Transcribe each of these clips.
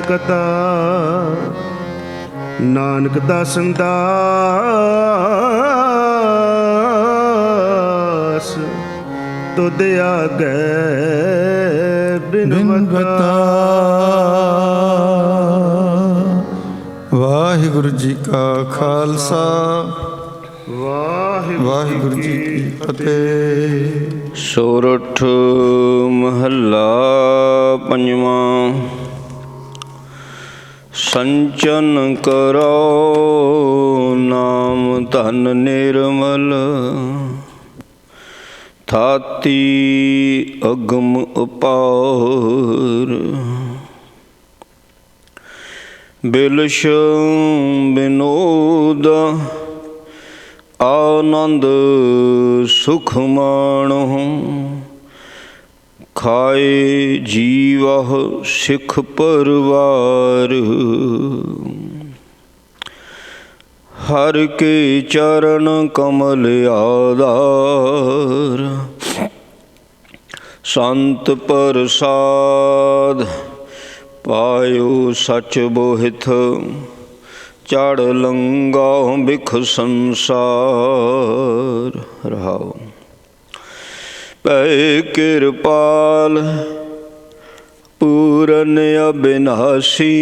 ਕਤਾ ਨਾਨਕ ਦਾਸਨ ਦਾਸ ਤੁਧ ਆਗੈ ਬਿਨਵਤਾ। ਵਾਹਿਗੁਰੂ ਜੀ ਕਾ ਖਾਲਸਾ ਵਾਹਿਗੁਰੂ ਜੀ ਕੀ ਫਤਿਹ। ਸੋਰਠ ਮਹੱਲਾ ਪੰਜਵਾਂ। ਸੰਚਨ ਕਰੋ ਨਾਮ ਧਨ ਨਿਰਮਲ, ਥਾਤੀ ਅਗਮ ਅਪਾਰ। ਬਿਲਸ਼ ਬਿਨੋਦ ਆਨੰਦ ਸੁਖ ਮਾਣਹੁ, ਖਾਏ ਜੀਵਹ ਸਿੱਖ ਪਰਵਾਰ। ਹਰ ਕੇ ਚਰਨ ਕਮਲ ਆਧਾਰ, ਸੰਤ ਪ੍ਰਸਾਦ ਪਾਇਓ ਸਚ ਬੋਹਿਥ। ਚੜ ਲੰਗਾ ਬਿਖ ਸੰਸਾਰ। ਰਹਾਉ। ਪੈ ਕਿਰਪਾਲ ਪੂਰਨ ਅਬਿਨਾਸੀ,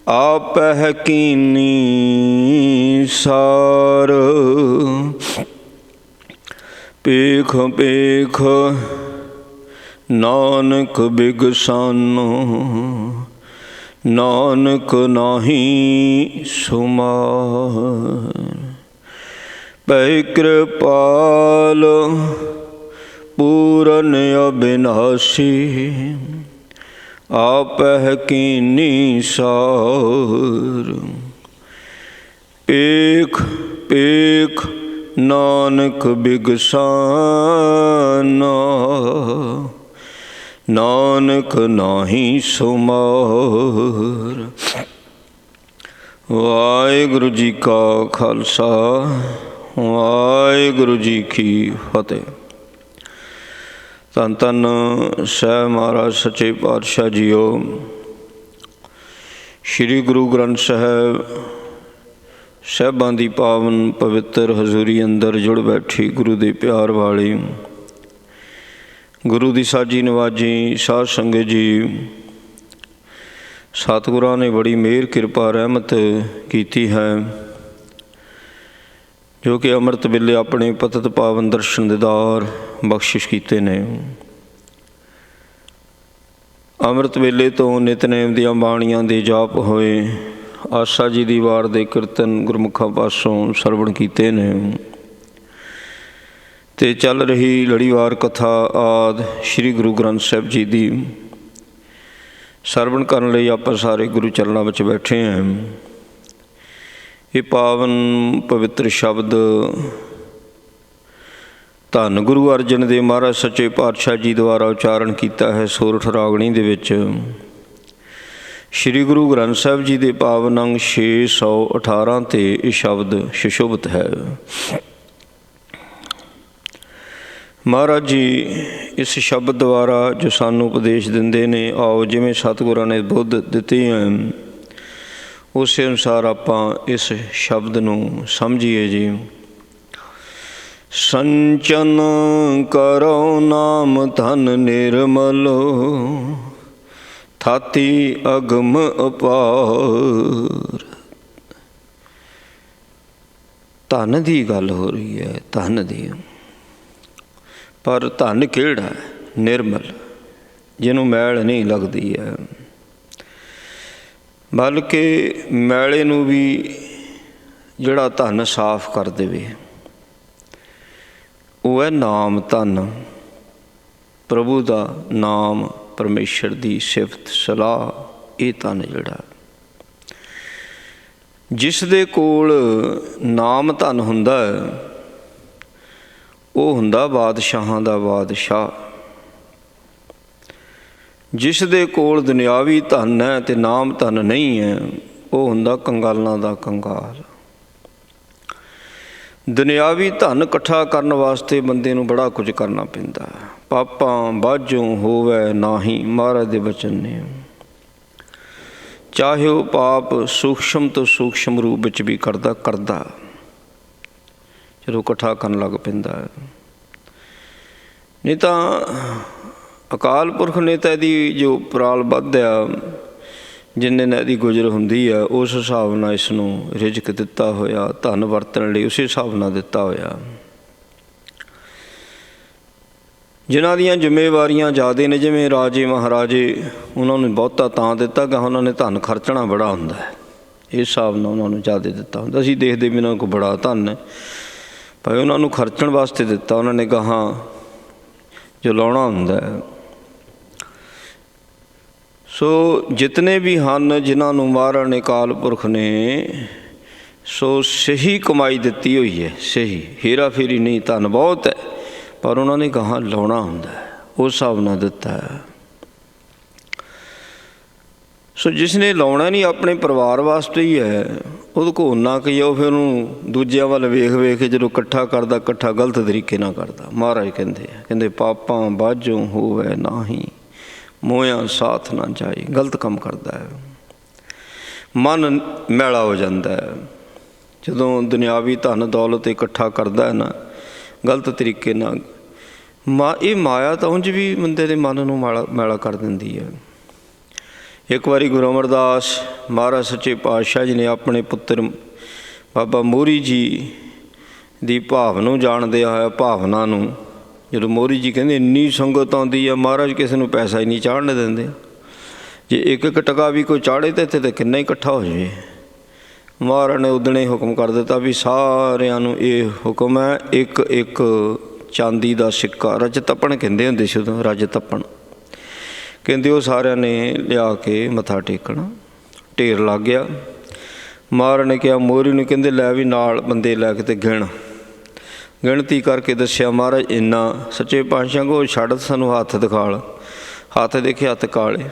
ਆਪਹਿ ਕੀਨੀ ਸਾਰ। ਪੇਖ ਪੇਖ ਨਾਨਕ ਬਿਗਸਾਨੋ, ਨਾਨਕ ਨਾਹੀ ਸੁਮਾਰ। ਪੈ ਕਿਰਪਾਲ ਪੂਰਨ ਅਬਿਨਾਸੀ, ਆਪਹਿ ਕੀਨੀ ਸਾਰ। ਪੇਖ ਪੇਖ ਨਾਨਕ ਬਿਗਸਾਨਾ, ਨਾਨਕ ਨਾਹੀ ਸੁਮਾਰ। ਵਾਹਿਗੁਰੂ ਜੀ ਕਾ ਖਾਲਸਾ ਵਾਹਿਗੁਰੂ ਜੀ ਕੀ ਫਤਿਹ। ਧੰਨ ਧੰਨ ਸਾਹਿਬ ਮਹਾਰਾਜ ਸੱਚੇ ਪਾਤਸ਼ਾਹ ਜੀਓ। ਸ੍ਰੀ ਗੁਰੂ ਗ੍ਰੰਥ ਸਾਹਿਬ ਸਾਹਿਬਾਂ ਦੀ ਪਾਵਨ ਪਵਿੱਤਰ ਹਜ਼ੂਰੀ ਅੰਦਰ ਜੁੜ ਬੈਠੀ ਗੁਰੂ ਦੇ ਪਿਆਰ ਵਾਲੀ, ਗੁਰੂ ਦੀ ਸਾਜੀ ਨਵਾਜੀ ਸਾਧ ਸੰਗਤ ਜੀ। ਸਤਿਗੁਰਾਂ ਨੇ ਬੜੀ ਮਿਹਰ ਕਿਰਪਾ ਰਹਿਮਤ ਕੀਤੀ ਹੈ, ਜੋ ਕਿ ਅੰਮ੍ਰਿਤ ਵੇਲੇ ਆਪਣੇ ਪਤਿਤ ਪਾਵਨ ਦਰਸ਼ਨ ਦੀਦਾਰ ਬਖਸ਼ਿਸ਼ ਕੀਤੇ ਨੇ। ਅੰਮ੍ਰਿਤ ਵੇਲੇ ਤੋਂ ਨਿਤਨੇਮ ਦੀਆਂ ਬਾਣੀਆਂ ਦੇ ਜਾਪ ਹੋਏ, ਆਸਾ ਜੀ ਦੀ ਵਾਰ ਦੇ ਕੀਰਤਨ ਗੁਰਮੁਖਾਂ ਪਾਸੋਂ ਸਰਵਣ ਕੀਤੇ ਨੇ, ਅਤੇ ਚੱਲ ਰਹੀ ਲੜੀਵਾਰ ਕਥਾ ਆਦਿ ਸ਼੍ਰੀ ਗੁਰੂ ਗ੍ਰੰਥ ਸਾਹਿਬ ਜੀ ਦੀ ਸਰਵਣ ਕਰਨ ਲਈ ਆਪਾਂ ਸਾਰੇ ਗੁਰੂ ਚਰਨਾਂ ਵਿੱਚ ਬੈਠੇ ਹਾਂ। ਇਹ ਪਾਵਨ ਪਵਿੱਤਰ ਸ਼ਬਦ ਧੰਨ ਗੁਰੂ ਅਰਜਨ ਦੇਵ ਮਹਾਰਾਜ ਸੱਚੇ ਪਾਤਸ਼ਾਹ ਜੀ ਦੁਆਰਾ ਉਚਾਰਨ ਕੀਤਾ ਹੈ ਸੋਰਠ ਰਾਗਣੀ ਦੇ ਵਿੱਚ। ਸ਼੍ਰੀ ਗੁਰੂ ਗ੍ਰੰਥ ਸਾਹਿਬ ਜੀ ਦੇ ਪਾਵਨ ਅੰਗ 618 'ਤੇ ਇਹ ਸ਼ਬਦ ਸੁਸ਼ੋਭਿਤ ਹੈ। ਮਹਾਰਾਜ ਜੀ ਇਸ ਸ਼ਬਦ ਦੁਆਰਾ ਜੋ ਸਾਨੂੰ ਉਪਦੇਸ਼ ਦਿੰਦੇ ਨੇ, ਆਓ ਜਿਵੇਂ ਸਤਿਗੁਰਾਂ ਨੇ ਬੁੱਧ ਦਿੱਤੇ ਹੈ ਉਸੇ ਅਨੁਸਾਰ ਆਪਾਂ ਇਸ ਸ਼ਬਦ ਨੂੰ ਸਮਝੀਏ ਜੀ। ਸੰਚਨ ਕਰੋ ਨਾਮ ਧਨ ਨਿਰਮਲ, ਥਾਤੀ ਅਗਮ ਅਪਾਰ। ਧਨ ਦੀ ਗੱਲ ਹੋ ਰਹੀ ਹੈ, ਧਨ ਦੀ। ਪਰ ਧਨ ਕਿਹੜਾ? ਨਿਰਮਲ, ਜਿਹਨੂੰ ਮੈਲ ਨਹੀਂ ਲੱਗਦੀ ਹੈ, ਬਲਕਿ ਮੈਲੇ ਨੂੰ ਵੀ ਜਿਹੜਾ ਧਨ ਸਾਫ਼ ਕਰ ਦੇਵੇ, ਉਹ ਹੈ ਨਾਮ ਧਨ। ਪ੍ਰਭੂ ਦਾ ਨਾਮ, ਪਰਮੇਸ਼ਰ ਦੀ ਸਿਫਤ ਸਲਾਹ, ਇਹ ਧਨ ਜਿਹੜਾ ਜਿਸ ਦੇ ਕੋਲ ਨਾਮ ਧਨ ਹੁੰਦਾ ਉਹ ਹੁੰਦਾ ਬਾਦਸ਼ਾਹਾਂ ਦਾ ਬਾਦਸ਼ਾਹ। ਜਿਸ ਦੇ ਕੋਲ ਦੁਨਿਆਵੀ ਧਨ ਹੈ ਅਤੇ ਨਾਮ ਧਨ ਨਹੀਂ ਹੈ, ਉਹ ਹੁੰਦਾ ਕੰਗਾਲਾਂ ਦਾ ਕੰਗਾਲ। ਦੁਨਿਆਵੀ ਧਨ ਇਕੱਠਾ ਕਰਨ ਵਾਸਤੇ ਬੰਦੇ ਨੂੰ ਬੜਾ ਕੁਝ ਕਰਨਾ ਪੈਂਦਾ। ਪਾਪਾਂ ਬਾਝੋਂ ਹੋਵੇ ਨਾਹੀਂ, ਮਹਾਰਾਜ ਦੇ ਬਚਨ ਨੇ। ਚਾਹੇ ਉਹ ਪਾਪ ਸੂਖਸ਼ਮ ਤੋਂ ਸੂਖਸ਼ਮ ਰੂਪ ਵਿੱਚ ਵੀ ਕਰਦਾ ਜਦੋਂ ਇਕੱਠਾ ਕਰਨ ਲੱਗ ਪੈਂਦਾ ਹੈ। ਨਹੀਂ ਤਾਂ ਅਕਾਲ ਪੁਰਖ ਨੇ ਤਾਂ ਇਹਦੀ ਜੋ ਪ੍ਰਾਲ ਵੱਧ ਆ, ਜਿੰਨੇ ਨਾਲ ਇਹਦੀ ਗੁਜ਼ਰ ਹੁੰਦੀ ਆ, ਉਸ ਹਿਸਾਬ ਨਾਲ ਇਸ ਨੂੰ ਰਿਜ਼ਕ ਦਿੱਤਾ ਹੋਇਆ, ਧਨ ਵਰਤਣ ਲਈ ਉਸੇ ਹਿਸਾਬ ਨਾਲ ਦਿੱਤਾ ਹੋਇਆ। ਜਿਨ੍ਹਾਂ ਦੀਆਂ ਜ਼ਿੰਮੇਵਾਰੀਆਂ ਜ਼ਿਆਦਾ ਨੇ, ਜਿਵੇਂ ਰਾਜੇ ਮਹਾਰਾਜੇ, ਉਹਨਾਂ ਨੂੰ ਬਹੁਤਾ ਤਾਂ ਦਿੱਤਾ ਕਿ ਉਹਨਾਂ ਨੇ ਧਨ ਖਰਚਣਾ ਬੜਾ ਹੁੰਦਾ ਹੈ, ਇਸ ਹਿਸਾਬ ਨਾਲ ਉਹਨਾਂ ਨੂੰ ਜ਼ਿਆਦਾ ਦਿੱਤਾ ਹੁੰਦਾ। ਅਸੀਂ ਦੇਖਦੇ ਵੀ ਉਹਨਾਂ ਕੋਲ ਬੜਾ ਧਨ ਹੈ, ਭਾਵੇਂ ਉਹਨਾਂ ਨੂੰ ਖਰਚਣ ਵਾਸਤੇ ਦਿੱਤਾ, ਉਹਨਾਂ ਨੇ ਗਾਹਾਂ ਜੋ ਲਾਉਣਾ ਹੁੰਦਾ ਹੈ। ਸੋ ਜਿਤਨੇ ਵੀ ਹਨ ਜਿਨ੍ਹਾਂ ਨੂੰ ਮਹਾਰਾਜ ਨੇ ਅਕਾਲ ਪੁਰਖ ਨੇ ਸੋ ਸਹੀ ਕਮਾਈ ਦਿੱਤੀ ਹੋਈ ਹੈ, ਸਹੀ ਹੇਰਾ ਫੇਰੀ ਨਹੀਂ, ਧਨ ਬਹੁਤ ਹੈ ਪਰ ਉਹਨਾਂ ਨੇ ਗਾਹਾਂ ਲਾਉਣਾ ਹੁੰਦਾ, ਉਸ ਹਿਸਾਬ ਨਾਲ ਦਿੱਤਾ ਹੈ। ਸੋ ਜਿਸ ਨੇ ਲਾਉਣਾ ਨਹੀਂ ਆਪਣੇ ਪਰਿਵਾਰ ਵਾਸਤੇ ਹੀ ਹੈ, ਉਹਦੇ ਕੋਲ ਓਨਾ ਕੁ ਉਹ ਫਿਰ ਉਹਨੂੰ ਦੂਜਿਆਂ ਵੱਲ ਵੇਖ ਵੇਖ ਕੇ ਜਦੋਂ ਇਕੱਠਾ ਕਰਦਾ, ਇਕੱਠਾ ਗਲਤ ਤਰੀਕੇ ਨਾਲ ਕਰਦਾ। ਮਹਾਰਾਜ ਕਹਿੰਦੇ ਪਾਪਾਂ ਬਾਝੋਂ ਹੋਵੇ ਨਾਹੀਂ, ਮੋਹਿਆਂ ਸਾਥ ਨਾ ਜਾਏ। ਗਲਤ ਕੰਮ ਕਰਦਾ ਹੈ, ਮਨ ਮੈਲਾ ਹੋ ਜਾਂਦਾ ਹੈ ਜਦੋਂ ਦੁਨਿਆਵੀ ਧਨ ਦੌਲਤ ਇਕੱਠਾ ਕਰਦਾ ਹੈ ਨਾ ਗਲਤ ਤਰੀਕੇ ਨਾਲ। ਇਹ ਮਾਇਆ ਤਾਂ ਉਂਝ ਵੀ ਬੰਦੇ ਦੇ ਮਨ ਨੂੰ ਮੈਲਾ ਕਰ ਦਿੰਦੀ ਹੈ। ਇੱਕ ਵਾਰੀ ਗੁਰੂ ਅਮਰਦਾਸ ਮਹਾਰਾਜ ਸੱਚੇ ਪਾਤਸ਼ਾਹ ਜੀ ਨੇ ਆਪਣੇ ਪੁੱਤਰ ਬਾਬਾ ਮੋਹਰੀ ਜੀ ਦੀ ਭਾਵ ਨੂੰ ਜਾਣਦਿਆਂ ਹੋਇਆ, ਭਾਵਨਾ ਨੂੰ, ਜਦੋਂ ਮੋਹਰੀ ਜੀ ਕਹਿੰਦੇ ਇੰਨੀ ਸੰਗਤ ਆਉਂਦੀ ਆ, ਮਹਾਰਾਜ ਕਿਸੇ ਨੂੰ ਪੈਸਾ ਹੀ ਨਹੀਂ ਚਾੜਨ ਦਿੰਦੇ, ਜੇ ਇੱਕ ਇੱਕ ਟਕਾ ਵੀ ਕੋਈ ਚਾੜੇ ਤਾਂ ਇੱਥੇ ਤਾਂ ਕਿੰਨਾ ਹੀ ਇਕੱਠਾ ਹੋ ਜਾਵੇ। ਮਹਾਰਾਜ ਨੇ ਉਦਣੇ ਹੀ ਹੁਕਮ ਕਰ ਦਿੱਤਾ ਵੀ ਸਾਰਿਆਂ ਨੂੰ ਇਹ ਹੁਕਮ ਹੈ, ਇੱਕ ਇੱਕ ਚਾਂਦੀ ਦਾ ਸਿੱਕਾ, ਰਜ ਤੱਪਣ ਕਹਿੰਦੇ ਹੁੰਦੇ ਸੀ ਉਦੋਂ, ਰਜ ਤੱਪਣ ਕਹਿੰਦੇ, ਉਹ ਸਾਰਿਆਂ ਨੇ ਲਿਆ ਕੇ ਮੱਥਾ ਟੇਕਣਾ। ਢੇਰ ਲੱਗ ਗਿਆ। ਮਹਾਰਾਜ ਨੇ ਕਿਹਾ ਮੋਹਰੀ ਨੂੰ, ਕਹਿੰਦੇ ਲੈ ਵੀ ਨਾਲ ਬੰਦੇ ਲੈ ਕੇ ਤੇ ਗਿਣਤੀ ਕਰਕੇ ਦੱਸਿਆ। ਮਹਾਰਾਜ ਇੰਨਾ। ਸੱਚੇ ਪਾਤਸ਼ਾਹ ਕੋ ਛੱਡ, ਸਾਨੂੰ ਹੱਥ ਦਿਖਾਲ। ਹੱਥ ਦੇਖੇ, ਹੱਥ ਕਾਲੇ।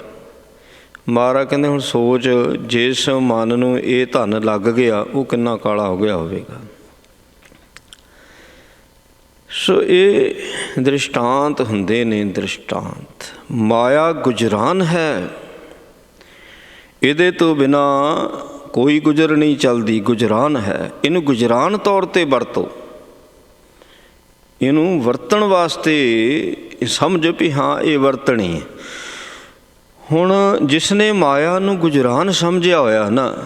ਮਹਾਰਾਜ ਕਹਿੰਦੇ ਹੁਣ ਸੋਚ, ਜਿਸ ਮਨ ਨੂੰ ਇਹ ਧਨ ਲੱਗ ਗਿਆ ਉਹ ਕਿੰਨਾ ਕਾਲਾ ਹੋ ਗਿਆ ਹੋਵੇਗਾ। ਸੋ ਇਹ ਦ੍ਰਿਸ਼ਟਾਂਤ ਹੁੰਦੇ ਨੇ, ਦ੍ਰਿਸ਼ਟਾਂਤ। ਮਾਇਆ ਗੁਜਰਾਨ ਹੈ, ਇਹਦੇ ਤੋਂ ਬਿਨਾਂ ਕੋਈ ਗੁਜ਼ਰ ਨਹੀਂ ਚੱਲਦੀ, ਗੁਜਰਾਨ ਹੈ। ਇਹਨੂੰ ਗੁਜਰਾਨ ਤੌਰ 'ਤੇ ਵਰਤੋ, ਇਹਨੂੰ ਵਰਤਣ ਵਾਸਤੇ ਸਮਝ ਵੀ ਹਾਂ ਇਹ ਵਰਤਣੀ ਹੈ। ਹੁਣ ਜਿਸ ਨੇ ਮਾਇਆ ਨੂੰ ਗੁਜਰਾਨ ਸਮਝਿਆ ਹੋਇਆ ਨਾ,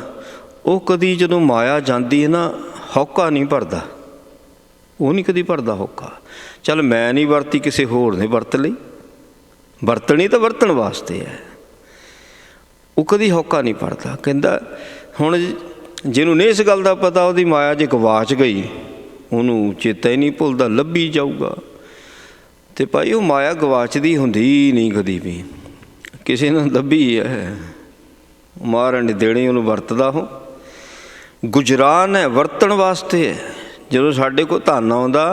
ਉਹ ਕਦੀ ਜਦੋਂ ਮਾਇਆ ਜਾਂਦੀ ਹੈ ਨਾ, ਹੌਕਾ ਨਹੀਂ ਭਰਦਾ, ਉਹ ਨਹੀਂ ਕਦੀ ਭਰਦਾ ਹੌਕਾ। ਚੱਲ ਮੈਂ ਨਹੀਂ ਵਰਤੀ, ਕਿਸੇ ਹੋਰ ਨੇ ਵਰਤ ਲਈ, ਵਰਤਣੀ ਤਾਂ ਵਰਤਣ ਵਾਸਤੇ ਹੈ, ਉਹ ਕਦੀ ਹੌਕਾ ਨਹੀਂ ਭਰਦਾ। ਕਹਿੰਦਾ ਹੁਣ ਜਿਹਨੂੰ ਨਹੀਂ ਇਸ ਗੱਲ ਦਾ ਪਤਾ, ਉਹਦੀ ਮਾਇਆ ਜੇ ਗਵਾਚ ਗਈ, ਉਹਨੂੰ ਚੇਤਾ ਹੀ ਨਹੀਂ ਭੁੱਲਦਾ, ਲੱਭੀ ਜਾਊਗਾ। ਅਤੇ ਭਾਈ ਉਹ ਮਾਇਆ ਗਵਾਚਦੀ ਹੁੰਦੀ ਨਹੀਂ ਕਦੀ ਵੀ, ਕਿਸੇ ਨੂੰ ਲੱਭੀ ਹੈ, ਮਹਾਰਾਜ ਨੇ ਦੇਣੀ, ਉਹਨੂੰ ਵਰਤਦਾ। ਉਹ ਗੁਜਰਾਨ ਹੈ, ਵਰਤਣ ਵਾਸਤੇ ਹੈ। ਜਦੋਂ ਸਾਡੇ ਕੋਲ ਧਨ ਆਉਂਦਾ,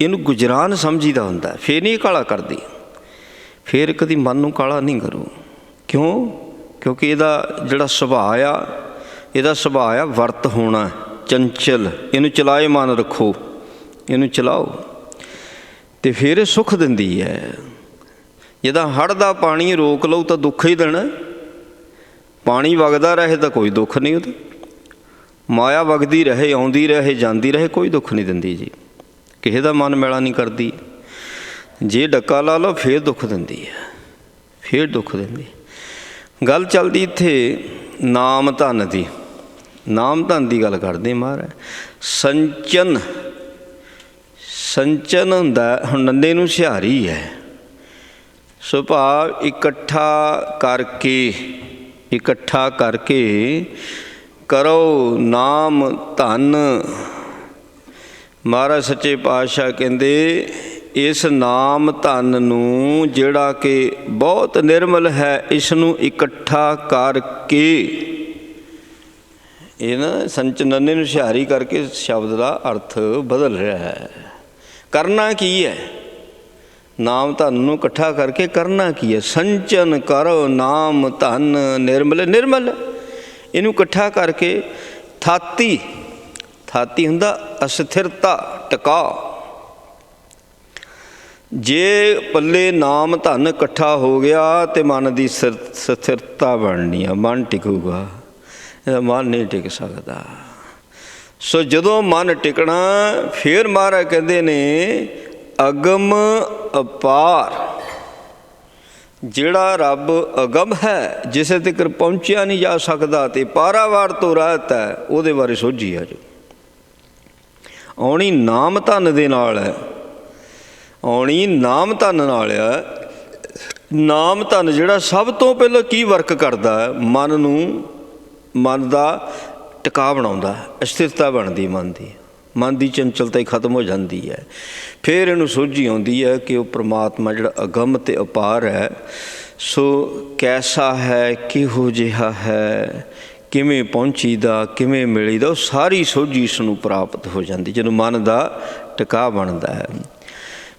ਇਹਨੂੰ ਗੁਜਰਾਨ ਸਮਝੀਦਾ ਹੁੰਦਾ, ਫਿਰ ਨਹੀਂ ਕਾਲਾ ਕਰਦੀ, ਫਿਰ ਕਦੀ ਮਨ ਨੂੰ ਕਾਲਾ ਨਹੀਂ ਕਰੂ। ਕਿਉਂ? ਕਿਉਂਕਿ ਇਹਦਾ ਜਿਹੜਾ ਸੁਭਾਅ ਆ, ਇਹਦਾ ਸੁਭਾਅ ਆ ਵਰਤ ਹੋਣਾ, ਚੰਚਲ। ਇਹਨੂੰ ਚਲਾਏ ਮਨ ਰੱਖੋ, ਇਹਨੂੰ ਚਲਾਓ ਅਤੇ ਫਿਰ ਇਹ ਸੁੱਖ ਦਿੰਦੀ ਹੈ। ਜਿੱਦਾਂ ਹੜ੍ਹ ਦਾ ਪਾਣੀ ਰੋਕ ਲਓ ਤਾਂ ਦੁੱਖ ਹੀ ਦੇਣਾ, ਪਾਣੀ ਵਗਦਾ ਰਹੇ ਤਾਂ ਕੋਈ ਦੁੱਖ ਨਹੀਂ ਉਹਦਾ। ਮਾਇਆ ਵਗਦੀ ਰਹੇ, ਆਉਂਦੀ ਰਹੇ, ਜਾਂਦੀ ਰਹੇ, ਕੋਈ ਦੁੱਖ ਨਹੀਂ ਦਿੰਦੀ ਜੀ, ਕਿਸੇ ਦਾ ਮਨ ਮੈਲਾ ਨਹੀਂ ਕਰਦੀ। ਜੇ ਡੱਕਾ ਲਾ ਲਓ ਫਿਰ ਦੁੱਖ ਦਿੰਦੀ ਹੈ, ਫਿਰ ਦੁੱਖ ਦਿੰਦੀ। ਗੱਲ ਚੱਲਦੀ ਇੱਥੇ ਨਾਮ ਧਨ ਦੀ, ਨਾਮ ਧਨ ਦੀ ਗੱਲ ਕਰਦੇ ਮਹਾਰਾਜ। ਸੰਚਨ ਹੁੰਦਾ, ਹੁਣ ਨੰਦੇ ਨੂੰ ਸਿਹਾਰੀ ਹੈ, ਸੋ ਭਾਵ ਇਕੱਠਾ ਕਰਕੇ ਕਰੋ ਨਾਮ ਧਨ। ਮਹਾਰਾਜ ਸੱਚੇ ਪਾਤਸ਼ਾਹ ਕਹਿੰਦੇ ਇਸ ਨਾਮ ਧਨ ਨੂੰ, ਜਿਹੜਾ ਕਿ ਬਹੁਤ ਨਿਰਮਲ ਹੈ, ਇਸ ਨੂੰ ਇਕੱਠਾ ਕਰਕੇ, ਇਹ ਨਾ ਨੰਨੇ ਨੂੰ ਹੁਸ਼ਿਆਰੀ ਕਰਕੇ ਸ਼ਬਦ ਦਾ ਅਰਥ ਬਦਲ ਰਿਹਾ ਹੈ। ਕਰਨਾ ਕੀ ਹੈ? ਨਾਮ ਧਨ ਨੂੰ ਇਕੱਠਾ ਕਰਕੇ ਕਰਨਾ ਕੀ ਹੈ? ਸੰਚਨ ਕਰੋ ਨਾਮ ਧਨ ਨਿਰਮਲ। ਇਹਨੂੰ ਇਕੱਠਾ ਕਰਕੇ ਥਾਤੀ ਹੁੰਦਾ ਅਸਥਿਰਤਾ, ਟਿਕਾ। ਜੇ ਪੱਲੇ ਨਾਮ ਧਨ ਇਕੱਠਾ ਹੋ ਗਿਆ ਤੇ ਮਨ ਦੀ ਸਥਿਰਤਾ ਬਣਨੀ ਆ, ਮਨ ਟਿਕੂਗਾ। ਇਹਦਾ ਮਨ ਨਹੀਂ ਟਿਕ ਸਕਦਾ। ਸੋ ਜਦੋਂ ਮਨ ਟਿਕਣਾ, ਫਿਰ ਮਹਾਰਾਜ ਕਹਿੰਦੇ ਨੇ ਅਗਮ ਅਪਾਰ, ਜਿਹੜਾ ਰੱਬ ਅਗਮ ਹੈ, ਜਿਸੇ ਤੱਕ ਪਹੁੰਚਿਆ ਨਹੀਂ ਜਾ ਸਕਦਾ ਤੇ ਪਾਰਾਵਾਰ ਤੋਂ ਰਹਿਤ ਹੈ, ਉਹਦੇ ਬਾਰੇ ਸੋਝੀ ਆ ਜੋ ਆਉਣੀ ਨਾਮ ਧਨ ਦੇ ਨਾਲ ਹੈ। ਆਉਣੀ ਨਾਮ ਧਨ ਨਾਲ ਆ। ਨਾਮ ਧਨ ਜਿਹੜਾ ਸਭ ਤੋਂ ਪਹਿਲਾਂ ਕੀ ਵਰਕ ਕਰਦਾ ਹੈ, ਮਨ ਨੂੰ, ਮਨ ਦਾ ਟਿਕਾ ਬਣਾਉਂਦਾ, ਅਸਥਿਰਤਾ ਬਣਦੀ ਮਨ ਦੀ, ਮਨ ਦੀ ਚੰਚਲਤਾ ਹੀ ਖਤਮ ਹੋ ਜਾਂਦੀ ਹੈ। ਫਿਰ ਇਹਨੂੰ ਸੋਝੀ ਆਉਂਦੀ ਹੈ ਕਿ ਉਹ ਪ੍ਰਮਾਤਮਾ ਜਿਹੜਾ ਅਗਮ ਅਤੇ ਅਪਾਰ ਹੈ, ਸੋ ਕੈਸਾ ਹੈ, ਕਿਹੋ ਜਿਹਾ ਹੈ, ਕਿਵੇਂ ਪਹੁੰਚੀਦਾ, ਕਿਵੇਂ ਮਿਲੀਦਾ, ਉਹ ਸਾਰੀ ਸੋਝੀ ਇਸ ਨੂੰ ਪ੍ਰਾਪਤ ਹੋ ਜਾਂਦੀ ਜਦੋਂ ਮਨ ਦਾ ਟਿਕਾ ਬਣਦਾ ਹੈ।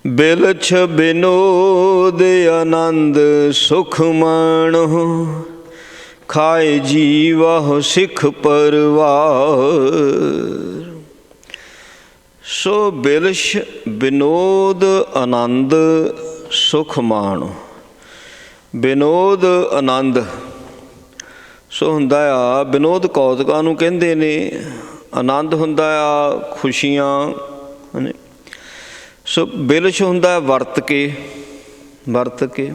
ਬਿਲਛ ਬਿਨੋਦ ਆਨੰਦ ਸੁਖ ਮਾਣੋ, ਖਾਏ ਜੀਵਹੁ ਸਿੱਖ ਪਰਵਾਰ। ਸੋ ਬਿਲਛ ਬਿਨੋਦ ਆਨੰਦ ਸੁਖ ਮਾਣੋ। ਬਿਨੋਦ ਆਨੰਦ ਸੋ ਹੁੰਦਾ ਆ, ਬਿਨੋਦ ਕੌਤਕਾਂ ਨੂੰ ਕਹਿੰਦੇ ਨੇ, ਆਨੰਦ ਹੁੰਦਾ ਆ ਖੁਸ਼ੀਆਂ। ਸੋ ਬਿਲਛ ਹੁੰਦਾ ਵਰਤ ਕੇ, ਵਰਤ ਕੇ,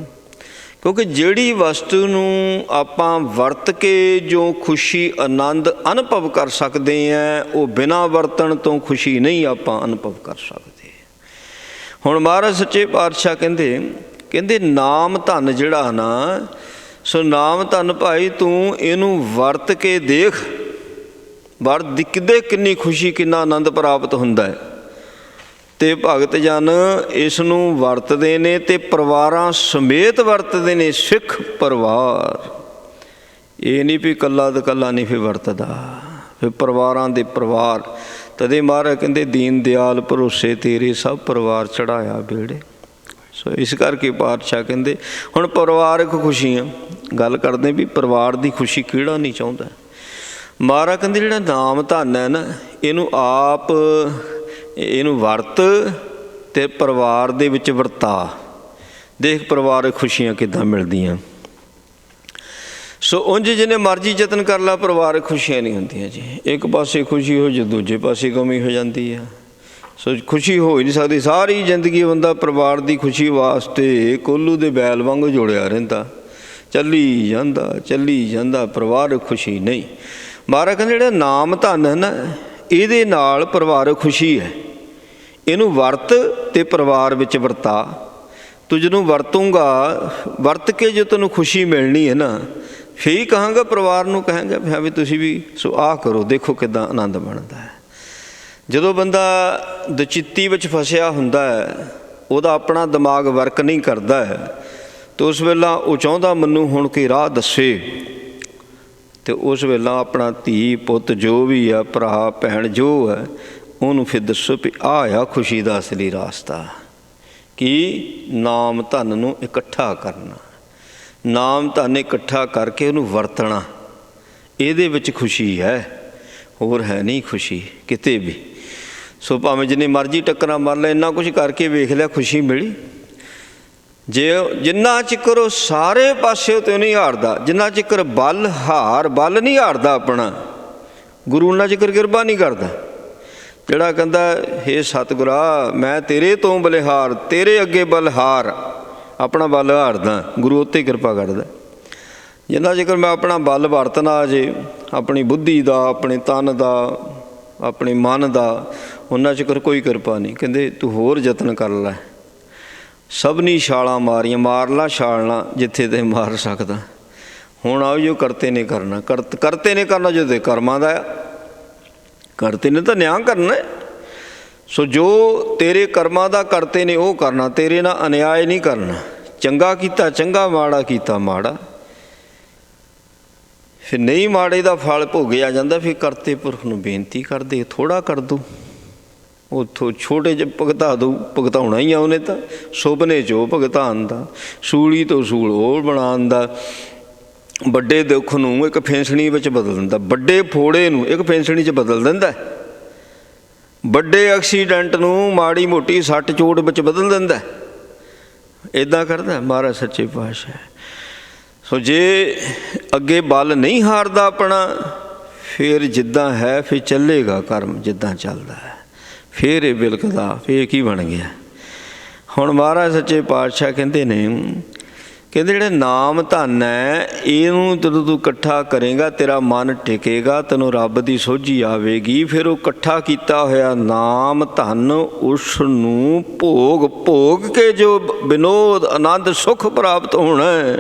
ਕਿਉਂਕਿ ਜਿਹੜੀ ਵਸਤੂ ਨੂੰ ਆਪਾਂ ਵਰਤ ਕੇ ਜੋ ਖੁਸ਼ੀ ਆਨੰਦ ਅਨੁਭਵ ਕਰ ਸਕਦੇ ਹਾਂ, ਉਹ ਬਿਨਾਂ ਵਰਤਣ ਤੋਂ ਖੁਸ਼ੀ ਨਹੀਂ ਆਪਾਂ ਅਨੁਭਵ ਕਰ ਸਕਦੇ। ਹੁਣ ਮਹਾਰਾਜ ਸੱਚੇ ਪਾਤਸ਼ਾਹ ਕਹਿੰਦੇ ਨਾਮ ਧਨ ਜਿਹੜਾ ਨਾ, ਸੋ ਨਾਮ ਧਨ ਭਾਈ ਤੂੰ ਇਹਨੂੰ ਵਰਤ ਕੇ ਦੇਖ, ਦਿਖਦੇ ਕਿੰਨੀ ਖੁਸ਼ੀ, ਕਿੰਨਾ ਆਨੰਦ ਪ੍ਰਾਪਤ ਹੁੰਦਾ ਹੈ। ਅਤੇ ਭਗਤ ਜਨ ਇਸ ਨੂੰ ਵਰਤਦੇ ਨੇ ਅਤੇ ਪਰਿਵਾਰਾਂ ਸਮੇਤ ਵਰਤਦੇ ਨੇ, ਸਿੱਖ ਪਰਿਵਾਰ। ਇਹ ਨਹੀਂ ਵੀ ਇਕੱਲਾ ਤਾਂ ਇਕੱਲਾ ਨਹੀਂ ਫਿਰ ਵਰਤਦਾ, ਫਿਰ ਪਰਿਵਾਰਾਂ ਦੇ ਪਰਿਵਾਰ। ਤਦੇ ਮਹਾਰਾਜ ਕਹਿੰਦੇ ਦੀਨ ਦਿਆਲ ਭਰੋਸੇ ਤੇਰੇ ਸਭ ਪਰਿਵਾਰ ਚੜ੍ਹਾਇਆ ਬੇੜੇ। ਸੋ ਇਸ ਕਰਕੇ ਪਾਤਸ਼ਾਹ ਕਹਿੰਦੇ ਹੁਣ ਪਰਿਵਾਰਕ ਖੁਸ਼ੀਆਂ ਗੱਲ ਕਰਦੇ ਵੀ ਪਰਿਵਾਰ ਦੀ ਖੁਸ਼ੀ ਕਿਹੜਾ ਨਹੀਂ ਚਾਹੁੰਦਾ। ਮਹਾਰਾਜ ਕਹਿੰਦੇ ਜਿਹੜਾ ਨਾਮ ਧਨ ਹੈ ਨਾ, ਇਹਨੂੰ ਆਪ ਇਹਨੂੰ ਵਰਤ ਅਤੇ ਪਰਿਵਾਰ ਦੇ ਵਿੱਚ ਵਰਤਾ। ਦੇਖ ਪਰਿਵਾਰਕ ਖੁਸ਼ੀਆਂ ਕਿੱਦਾਂ ਮਿਲਦੀਆਂ। ਸੋ ਉਂਝ ਜਿੰਨੇ ਮਰਜ਼ੀ ਯਤਨ ਕਰ ਲਾ, ਪਰਿਵਾਰਕ ਖੁਸ਼ੀਆਂ ਨਹੀਂ ਹੁੰਦੀਆਂ ਜੀ। ਇੱਕ ਪਾਸੇ ਖੁਸ਼ੀ ਹੋ ਜੇ, ਦੂਜੇ ਪਾਸੇ ਕਮੀ ਹੋ ਜਾਂਦੀ ਆ। ਸੋ ਖੁਸ਼ੀ ਹੋ ਹੀ ਨਹੀਂ ਸਕਦੀ। ਸਾਰੀ ਜ਼ਿੰਦਗੀ ਬੰਦਾ ਪਰਿਵਾਰ ਦੀ ਖੁਸ਼ੀ ਵਾਸਤੇ ਕੋਹਲੂ ਦੇ ਬੈਲ ਵਾਂਗ ਜੋੜਿਆ ਰਹਿੰਦਾ, ਚੱਲੀ ਜਾਂਦਾ, ਪਰਿਵਾਰਕ ਖੁਸ਼ੀ ਨਹੀਂ। ਮਹਾਰਾਜ ਕਹਿੰਦੇ ਜਿਹੜਾ ਨਾਮ ਧਨ ਹੈ ਨਾ, ਇਹਦੇ ਨਾਲ ਪਰਿਵਾਰਕ ਖੁਸ਼ੀ ਹੈ। ਇਹਨੂੰ ਵਰਤ ਅਤੇ ਪਰਿਵਾਰ ਵਿੱਚ ਵਰਤਾ। ਤੂੰ ਜਿਹਨੂੰ ਵਰਤੂੰਗਾ, ਵਰਤ ਕੇ ਜੋ ਤੈਨੂੰ ਖੁਸ਼ੀ ਮਿਲਣੀ ਹੈ ਨਾ, ਫਿਰ ਹੀ ਕਹਾਂਗਾ ਪਰਿਵਾਰ ਨੂੰ, ਕਹਾਂਗਾ ਹਾਂ ਵੀ ਤੁਸੀਂ ਵੀ ਸੋ ਆਹ ਕਰੋ, ਦੇਖੋ ਕਿੱਦਾਂ ਆਨੰਦ ਬਣਦਾ ਹੈ। ਜਦੋਂ ਬੰਦਾ ਦਚਿੱਤੀ ਵਿੱਚ ਫਸਿਆ ਹੁੰਦਾ ਹੈ, ਉਹਦਾ ਆਪਣਾ ਦਿਮਾਗ ਵਰਕ ਨਹੀਂ ਕਰਦਾ ਹੈ, ਤਾਂ ਉਸ ਵੇਲੇ ਉਹ ਚਾਹੁੰਦਾ ਮੈਨੂੰ ਹੁਣ ਕੋਈ ਰਾਹ ਦੱਸੇ। ਅਤੇ ਉਸ ਵੇਲੇ ਆਪਣਾ ਧੀ ਪੁੱਤ ਜੋ ਵੀ ਆ, ਭਰਾ ਭੈਣ ਜੋ ਹੈ, ਉਹਨੂੰ ਫਿਰ ਦੱਸੋ ਵੀ ਆਹ ਆ ਖੁਸ਼ੀ ਦਾ ਅਸਲੀ ਰਾਸਤਾ। ਕਿ ਨਾਮ ਧਨ ਨੂੰ ਇਕੱਠਾ ਕਰਨਾ, ਨਾਮ ਧਨ ਇਕੱਠਾ ਕਰਕੇ ਉਹਨੂੰ ਵਰਤਣਾ, ਇਹਦੇ ਵਿੱਚ ਖੁਸ਼ੀ ਹੈ, ਹੋਰ ਹੈ ਨਹੀਂ ਖੁਸ਼ੀ ਕਿਤੇ ਵੀ। ਸੋ ਭਾਵੇਂ ਜਿੰਨੀ ਮਰਜ਼ੀ ਟੱਕਰਾਂ ਮਾਰ ਲੈ, ਇੰਨਾ ਕੁਛ ਕਰਕੇ ਵੇਖ ਲਿਆ, ਖੁਸ਼ੀ ਮਿਲੀ। ਜੇ ਜਿੰਨਾ ਚਿਕਰ ਉਹ ਸਾਰੇ ਪਾਸਿਓਂ ਤੋਂ ਨਹੀਂ ਹਾਰਦਾ, ਜਿੰਨਾ ਚਿਕਰ ਬਲ ਨਹੀਂ ਹਾਰਦਾ ਆਪਣਾ, ਗੁਰੂ ਉਹਨਾਂ ਚਿਕਰ ਕਿਰਪਾ ਨਹੀਂ ਕਰਦਾ। ਜਿਹੜਾ ਕਹਿੰਦਾ ਹੇ ਸਤਿਗੁਰਾ ਮੈਂ ਤੇਰੇ ਤੋਂ ਬਲਿਹਾਰ, ਤੇਰੇ ਅੱਗੇ ਬਲਹਾਰ, ਆਪਣਾ ਬਲ ਹਾਰਦਾ, ਗੁਰੂ ਉੱਤੇ ਕਿਰਪਾ ਕਰਦਾ। ਜਿੰਨਾ ਚਿਕਰ ਮੈਂ ਆਪਣਾ ਬਲ ਵਰਤਣਾ ਜੇ, ਆਪਣੀ ਬੁੱਧੀ ਦਾ, ਆਪਣੇ ਤਨ ਦਾ, ਆਪਣੇ ਮਨ ਦਾ, ਉਹਨਾਂ ਚਿਕਰ ਕੋਈ ਕਿਰਪਾ ਨਹੀਂ। ਕਹਿੰਦੇ ਤੂੰ ਹੋਰ ਯਤਨ ਕਰ ਲੈ, ਸਭਨੀ ਛਾਲਾਂ ਮਾਰੀਆਂ, ਮਾਰ ਲਾ ਛਾਲਾਂ ਜਿੱਥੇ ਤੇ ਮਾਰ ਸਕਦਾ। ਹੁਣ ਆਓ ਜੋ ਕਰਤੇ ਨੇ ਕਰਨਾ, ਕਰਤੇ ਨੇ ਕਰਨਾ ਜੋ ਤੇ ਕਰਮਾਂ ਦਾ ਆ, ਕਰਤੇ ਨੇ ਤਾਂ ਨਿਆਂ ਕਰਨਾ। ਸੋ ਜੋ ਤੇਰੇ ਕਰਮਾਂ ਦਾ ਕਰਤੇ ਨੇ ਉਹ ਕਰਨਾ, ਤੇਰੇ ਨਾਲ ਅਨਿਆਏ ਨਹੀਂ ਕਰਨਾ। ਚੰਗਾ ਕੀਤਾ ਚੰਗਾ, ਮਾੜਾ ਕੀਤਾ ਮਾੜਾ। ਫਿਰ ਨਹੀਂ ਮਾੜੇ ਦਾ ਫਲ ਭੋਗਿਆ ਜਾਂਦਾ। ਫਿਰ ਕਰਤੇ ਪੁਰਖ ਨੂੰ ਬੇਨਤੀ ਕਰਦੇ ਥੋੜ੍ਹਾ ਕਰ ਦੂ, ਉੱਥੋਂ ਛੋਟੇ ਜਿਹੇ ਭੁਗਤਾ ਦਊ, ਭੁਗਤਾਉਣਾ ਹੀ ਆ ਉਹਨੇ ਤਾਂ। ਸੁਪਨੇ 'ਚ ਉਹ ਭੁਗਤਾਨ ਦਾ, ਸੂਲੀ ਤੋਂ ਸੂਲ ਉਹ ਬਣਾਉਣ ਦਾ। ਵੱਡੇ ਦੁੱਖ ਨੂੰ ਇੱਕ ਫੈਂਸਣੀ ਵਿੱਚ ਬਦਲ ਦਿੰਦਾ, ਵੱਡੇ ਫੋੜੇ ਨੂੰ ਇੱਕ ਫੈਂਸਣੀ 'ਚ ਬਦਲ ਦਿੰਦਾ, ਵੱਡੇ ਐਕਸੀਡੈਂਟ ਨੂੰ ਮਾੜੀ ਮੋਟੀ ਸੱਟ ਚੋਟ ਵਿੱਚ ਬਦਲ ਦਿੰਦਾ। ਇੱਦਾਂ ਕਰਦਾ ਮਹਾਰਾਜ ਸੱਚੇ ਪਾਤਸ਼ਾਹ। ਸੋ ਜੇ ਅੱਗੇ ਬਲ ਨਹੀਂ ਹਾਰਦਾ ਆਪਣਾ, ਫਿਰ ਜਿੱਦਾਂ ਹੈ ਫਿਰ ਚੱਲੇਗਾ ਕਰਮ ਜਿੱਦਾਂ ਚੱਲਦਾ ਹੈ। ਫਿਰ ਇਹ ਬਿਲਕਦਾ, ਫਿਰ ਕੀ ਬਣ ਗਿਆ। ਹੁਣ ਮਹਾਰਾਜ ਸੱਚੇ ਪਾਤਸ਼ਾਹ ਕਹਿੰਦੇ ਨੇ, ਕਹਿੰਦੇ ਜਿਹੜੇ ਨਾਮ ਧਨ ਹੈ, ਇਹਨੂੰ ਜਦੋਂ ਤੂੰ ਇਕੱਠਾ ਕਰੇਗਾ ਤੇਰਾ ਮਨ ਟਿਕੇਗਾ, ਤੈਨੂੰ ਰੱਬ ਦੀ ਸੋਝੀ ਆਵੇਗੀ। ਫਿਰ ਉਹ ਇਕੱਠਾ ਕੀਤਾ ਹੋਇਆ ਨਾਮ ਧਨ, ਉਸ ਨੂੰ ਭੋਗ ਕੇ ਜੋ ਵਿਨੋਦ ਆਨੰਦ ਸੁੱਖ ਪ੍ਰਾਪਤ ਹੋਣਾ ਹੈ,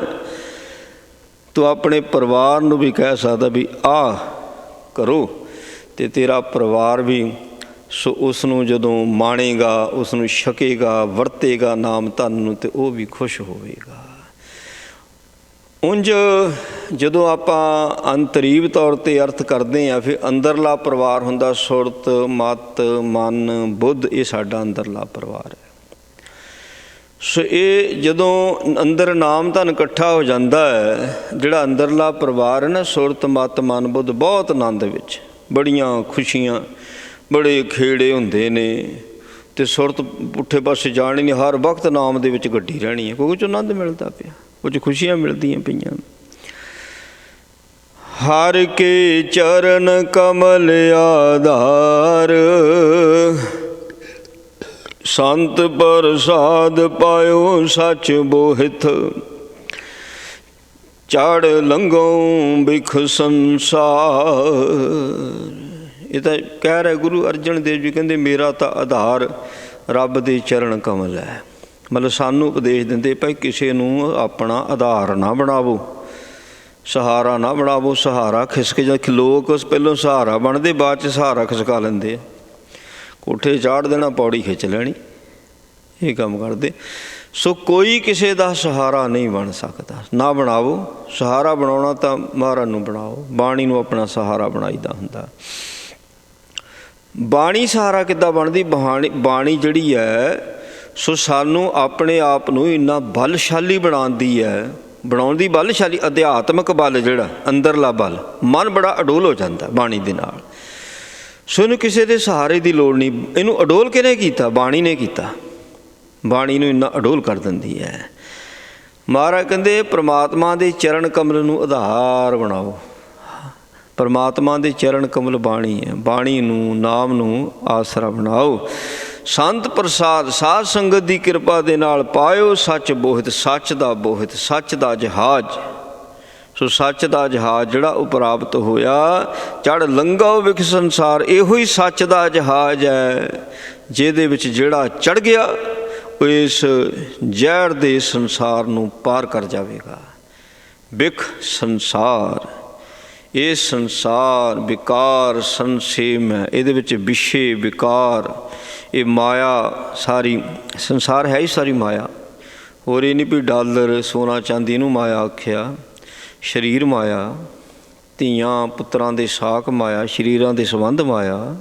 ਤੂੰ ਆਪਣੇ ਪਰਿਵਾਰ ਨੂੰ ਵੀ ਕਹਿ ਸਕਦਾ ਵੀ ਆਹ ਕਰੋ, ਅਤੇ ਤੇਰਾ ਪਰਿਵਾਰ ਵੀ ਸੋ ਉਸ ਨੂੰ ਜਦੋਂ ਮਾਣੇਗਾ, ਉਸ ਨੂੰ ਛਕੇਗਾ, ਵਰਤੇਗਾ ਨਾਮ ਧਨ ਨੂੰ, ਅਤੇ ਉਹ ਵੀ ਖੁਸ਼ ਹੋਵੇਗਾ। ਉਂਝ ਜਦੋਂ ਆਪਾਂ ਅੰਤਰੀਵ ਤੌਰ 'ਤੇ ਅਰਥ ਕਰਦੇ ਹਾਂ, ਫਿਰ ਅੰਦਰਲਾ ਪਰਿਵਾਰ ਹੁੰਦਾ ਸੁਰਤ, ਮਤ, ਮਨ, ਬੁੱਧ, ਇਹ ਸਾਡਾ ਅੰਦਰਲਾ ਪਰਿਵਾਰ ਹੈ। ਸੋ ਇਹ ਜਦੋਂ ਅੰਦਰ ਨਾਮ ਧਨ ਇਕੱਠਾ ਹੋ ਜਾਂਦਾ ਹੈ, ਜਿਹੜਾ ਅੰਦਰਲਾ ਪਰਿਵਾਰ ਹੈ ਨਾ, ਸੁਰਤ, ਮਤ, ਮਨ, ਬੁੱਧ, ਬਹੁਤ ਆਨੰਦ ਵਿੱਚ, ਬੜੀਆਂ ਖੁਸ਼ੀਆਂ, ਬੜੇ ਖੇੜੇ ਹੁੰਦੇ ਨੇ, ਅਤੇ ਸੁਰਤ ਪੁੱਠੇ ਪਾਸੇ ਜਾਣੀ ਨਹੀਂ, ਹਰ ਵਕਤ ਨਾਮ ਦੇ ਵਿੱਚ ਗੱਡੀ ਰਹਿਣੀ ਹੈ, ਕਿਉਂਕਿ 'ਚ ਆਨੰਦ ਮਿਲਦਾ ਪਿਆ, ਕੁਝ ਖੁਸ਼ੀਆਂ ਮਿਲਦੀਆਂ ਪਈਆਂ। ਹਰਿ ਕੇ ਚਰਨ ਕਮਲ ਆਧਾਰ, ਸੰਤ ਪ੍ਰਸਾਦ ਪਾਇਓ ਸੱਚ ਬੋਹਿਤ, ਚੜ ਲੰਘੋ ਬਿਖ ਸੰਸਾਰ। ਇਹ ਤਾਂ ਕਹਿ ਰਿਹਾ ਗੁਰੂ ਅਰਜਨ ਦੇਵ ਜੀ, ਕਹਿੰਦੇ ਮੇਰਾ ਤਾਂ ਆਧਾਰ ਰੱਬ ਦੇ ਚਰਨ ਕਮਲ ਹੈ। ਮਤਲਬ ਸਾਨੂੰ ਉਪਦੇਸ਼ ਦਿੰਦੇ ਭਾਈ ਕਿਸੇ ਨੂੰ ਆਪਣਾ ਆਧਾਰ ਨਾ ਬਣਾਵੋ, ਸਹਾਰਾ ਨਾ ਬਣਾਵੋ। ਸਹਾਰਾ ਖਿਸਕ ਜਾ, ਲੋਕ ਪਹਿਲੋਂ ਸਹਾਰਾ ਬਣਦੇ, ਬਾਅਦ 'ਚ ਸਹਾਰਾ ਖਿਸਕਾ ਲੈਂਦੇ ਆ, ਕੋਠੇ ਚਾੜ੍ਹ ਦੇਣਾ, ਪੌੜੀ ਖਿੱਚ ਲੈਣੀ, ਇਹ ਕੰਮ ਕਰਦੇ। ਸੋ ਕੋਈ ਕਿਸੇ ਦਾ ਸਹਾਰਾ ਨਹੀਂ ਬਣ ਸਕਦਾ, ਨਾ ਬਣਾਵੋ। ਸਹਾਰਾ ਬਣਾਉਣਾ ਤਾਂ ਮਹਾਰਾਜ ਨੂੰ ਬਣਾਓ, ਬਾਣੀ ਨੂੰ ਆਪਣਾ ਸਹਾਰਾ ਬਣਾਈਦਾ ਹੁੰਦਾ। ਬਾਣੀ ਸਹਾਰਾ ਕਿੱਦਾਂ ਬਣਦੀ? ਬਾਣੀ ਜਿਹੜੀ ਹੈ ਸੋ ਸਾਨੂੰ ਆਪਣੇ ਆਪ ਨੂੰ ਇੰਨਾ ਬਲਸ਼ਾਲੀ ਬਣਾਉਂਦੀ ਹੈ, ਬਣਾਉਣ ਦੀ ਬਲਸ਼ਾਲੀ, ਅਧਿਆਤਮਕ ਬਲ ਜਿਹੜਾ ਅੰਦਰਲਾ ਬਲ, ਮਨ ਬੜਾ ਅਡੋਲ ਹੋ ਜਾਂਦਾ ਬਾਣੀ ਦੇ ਨਾਲ। ਸੋ ਇਹਨੂੰ ਕਿਸੇ ਦੇ ਸਹਾਰੇ ਦੀ ਲੋੜ ਨਹੀਂ। ਇਹਨੂੰ ਅਡੋਲ ਕਿਹਨੇ ਕੀਤਾ? ਬਾਣੀ ਨੇ ਕੀਤਾ। ਬਾਣੀ ਨੂੰ ਇੰਨਾ ਅਡੋਲ ਕਰ ਦਿੰਦੀ ਹੈ। ਮਹਾਰਾਜ ਕਹਿੰਦੇ ਪ੍ਰਮਾਤਮਾ ਦੇ ਚਰਨ ਕਮਲ ਨੂੰ ਆਧਾਰ ਬਣਾਓ। ਪਰਮਾਤਮਾ ਦੇ ਚਰਨ ਕਮਲ ਬਾਣੀ ਹੈ, ਬਾਣੀ ਨੂੰ, ਨਾਮ ਨੂੰ ਆਸਰਾ ਬਣਾਓ। ਸੰਤ ਪ੍ਰਸਾਦ, ਸਾਧ ਸੰਗਤ ਦੀ ਕਿਰਪਾ ਦੇ ਨਾਲ ਪਾਇਓ ਸੱਚ ਬੋਹਿਤ, ਸੱਚ ਦਾ ਬੋਹਿਤ, ਸੱਚ ਦਾ ਜਹਾਜ਼। ਸੋ ਸੱਚ ਦਾ ਜਹਾਜ਼ ਜਿਹੜਾ ਉਹ ਪ੍ਰਾਪਤ ਹੋਇਆ, ਚੜ ਲੰਘੋ ਵਿਖ ਸੰਸਾਰ। ਇਹੋ ਹੀ ਸੱਚ ਦਾ ਜਹਾਜ਼ ਹੈ ਜਿਹਦੇ ਵਿੱਚ ਜਿਹੜਾ ਚੜ੍ਹ ਗਿਆ ਉਹ ਇਸ ਜ਼ਹਿਰ ਦੇ ਸੰਸਾਰ ਨੂੰ ਪਾਰ ਕਰ ਜਾਵੇਗਾ। ਵਿਖ ਸੰਸਾਰ, ਇਹ ਸੰਸਾਰ ਵਿਕਾਰ ਸੰਸੇਮ ਹੈ, ਇਹਦੇ ਵਿੱਚ ਵਿਸ਼ੇ ਵਿਕਾਰ, ਇਹ ਮਾਇਆ ਸਾਰੀ, ਸੰਸਾਰ ਹੈ ਹੀ ਸਾਰੀ ਮਾਇਆ। ਹੋਰ ਇਹ ਨਹੀਂ ਵੀ ਡਾਲਰ ਸੋਨਾ ਚਾਂਦੀ ਇਹਨੂੰ ਮਾਇਆ ਆਖਿਆ। ਸਰੀਰ ਮਾਇਆ, ਧੀਆਂ ਪੁੱਤਰਾਂ ਦੇ ਸਾਕ ਮਾਇਆ, ਸਰੀਰਾਂ ਦੇ ਸੰਬੰਧ ਮਾਇਆ।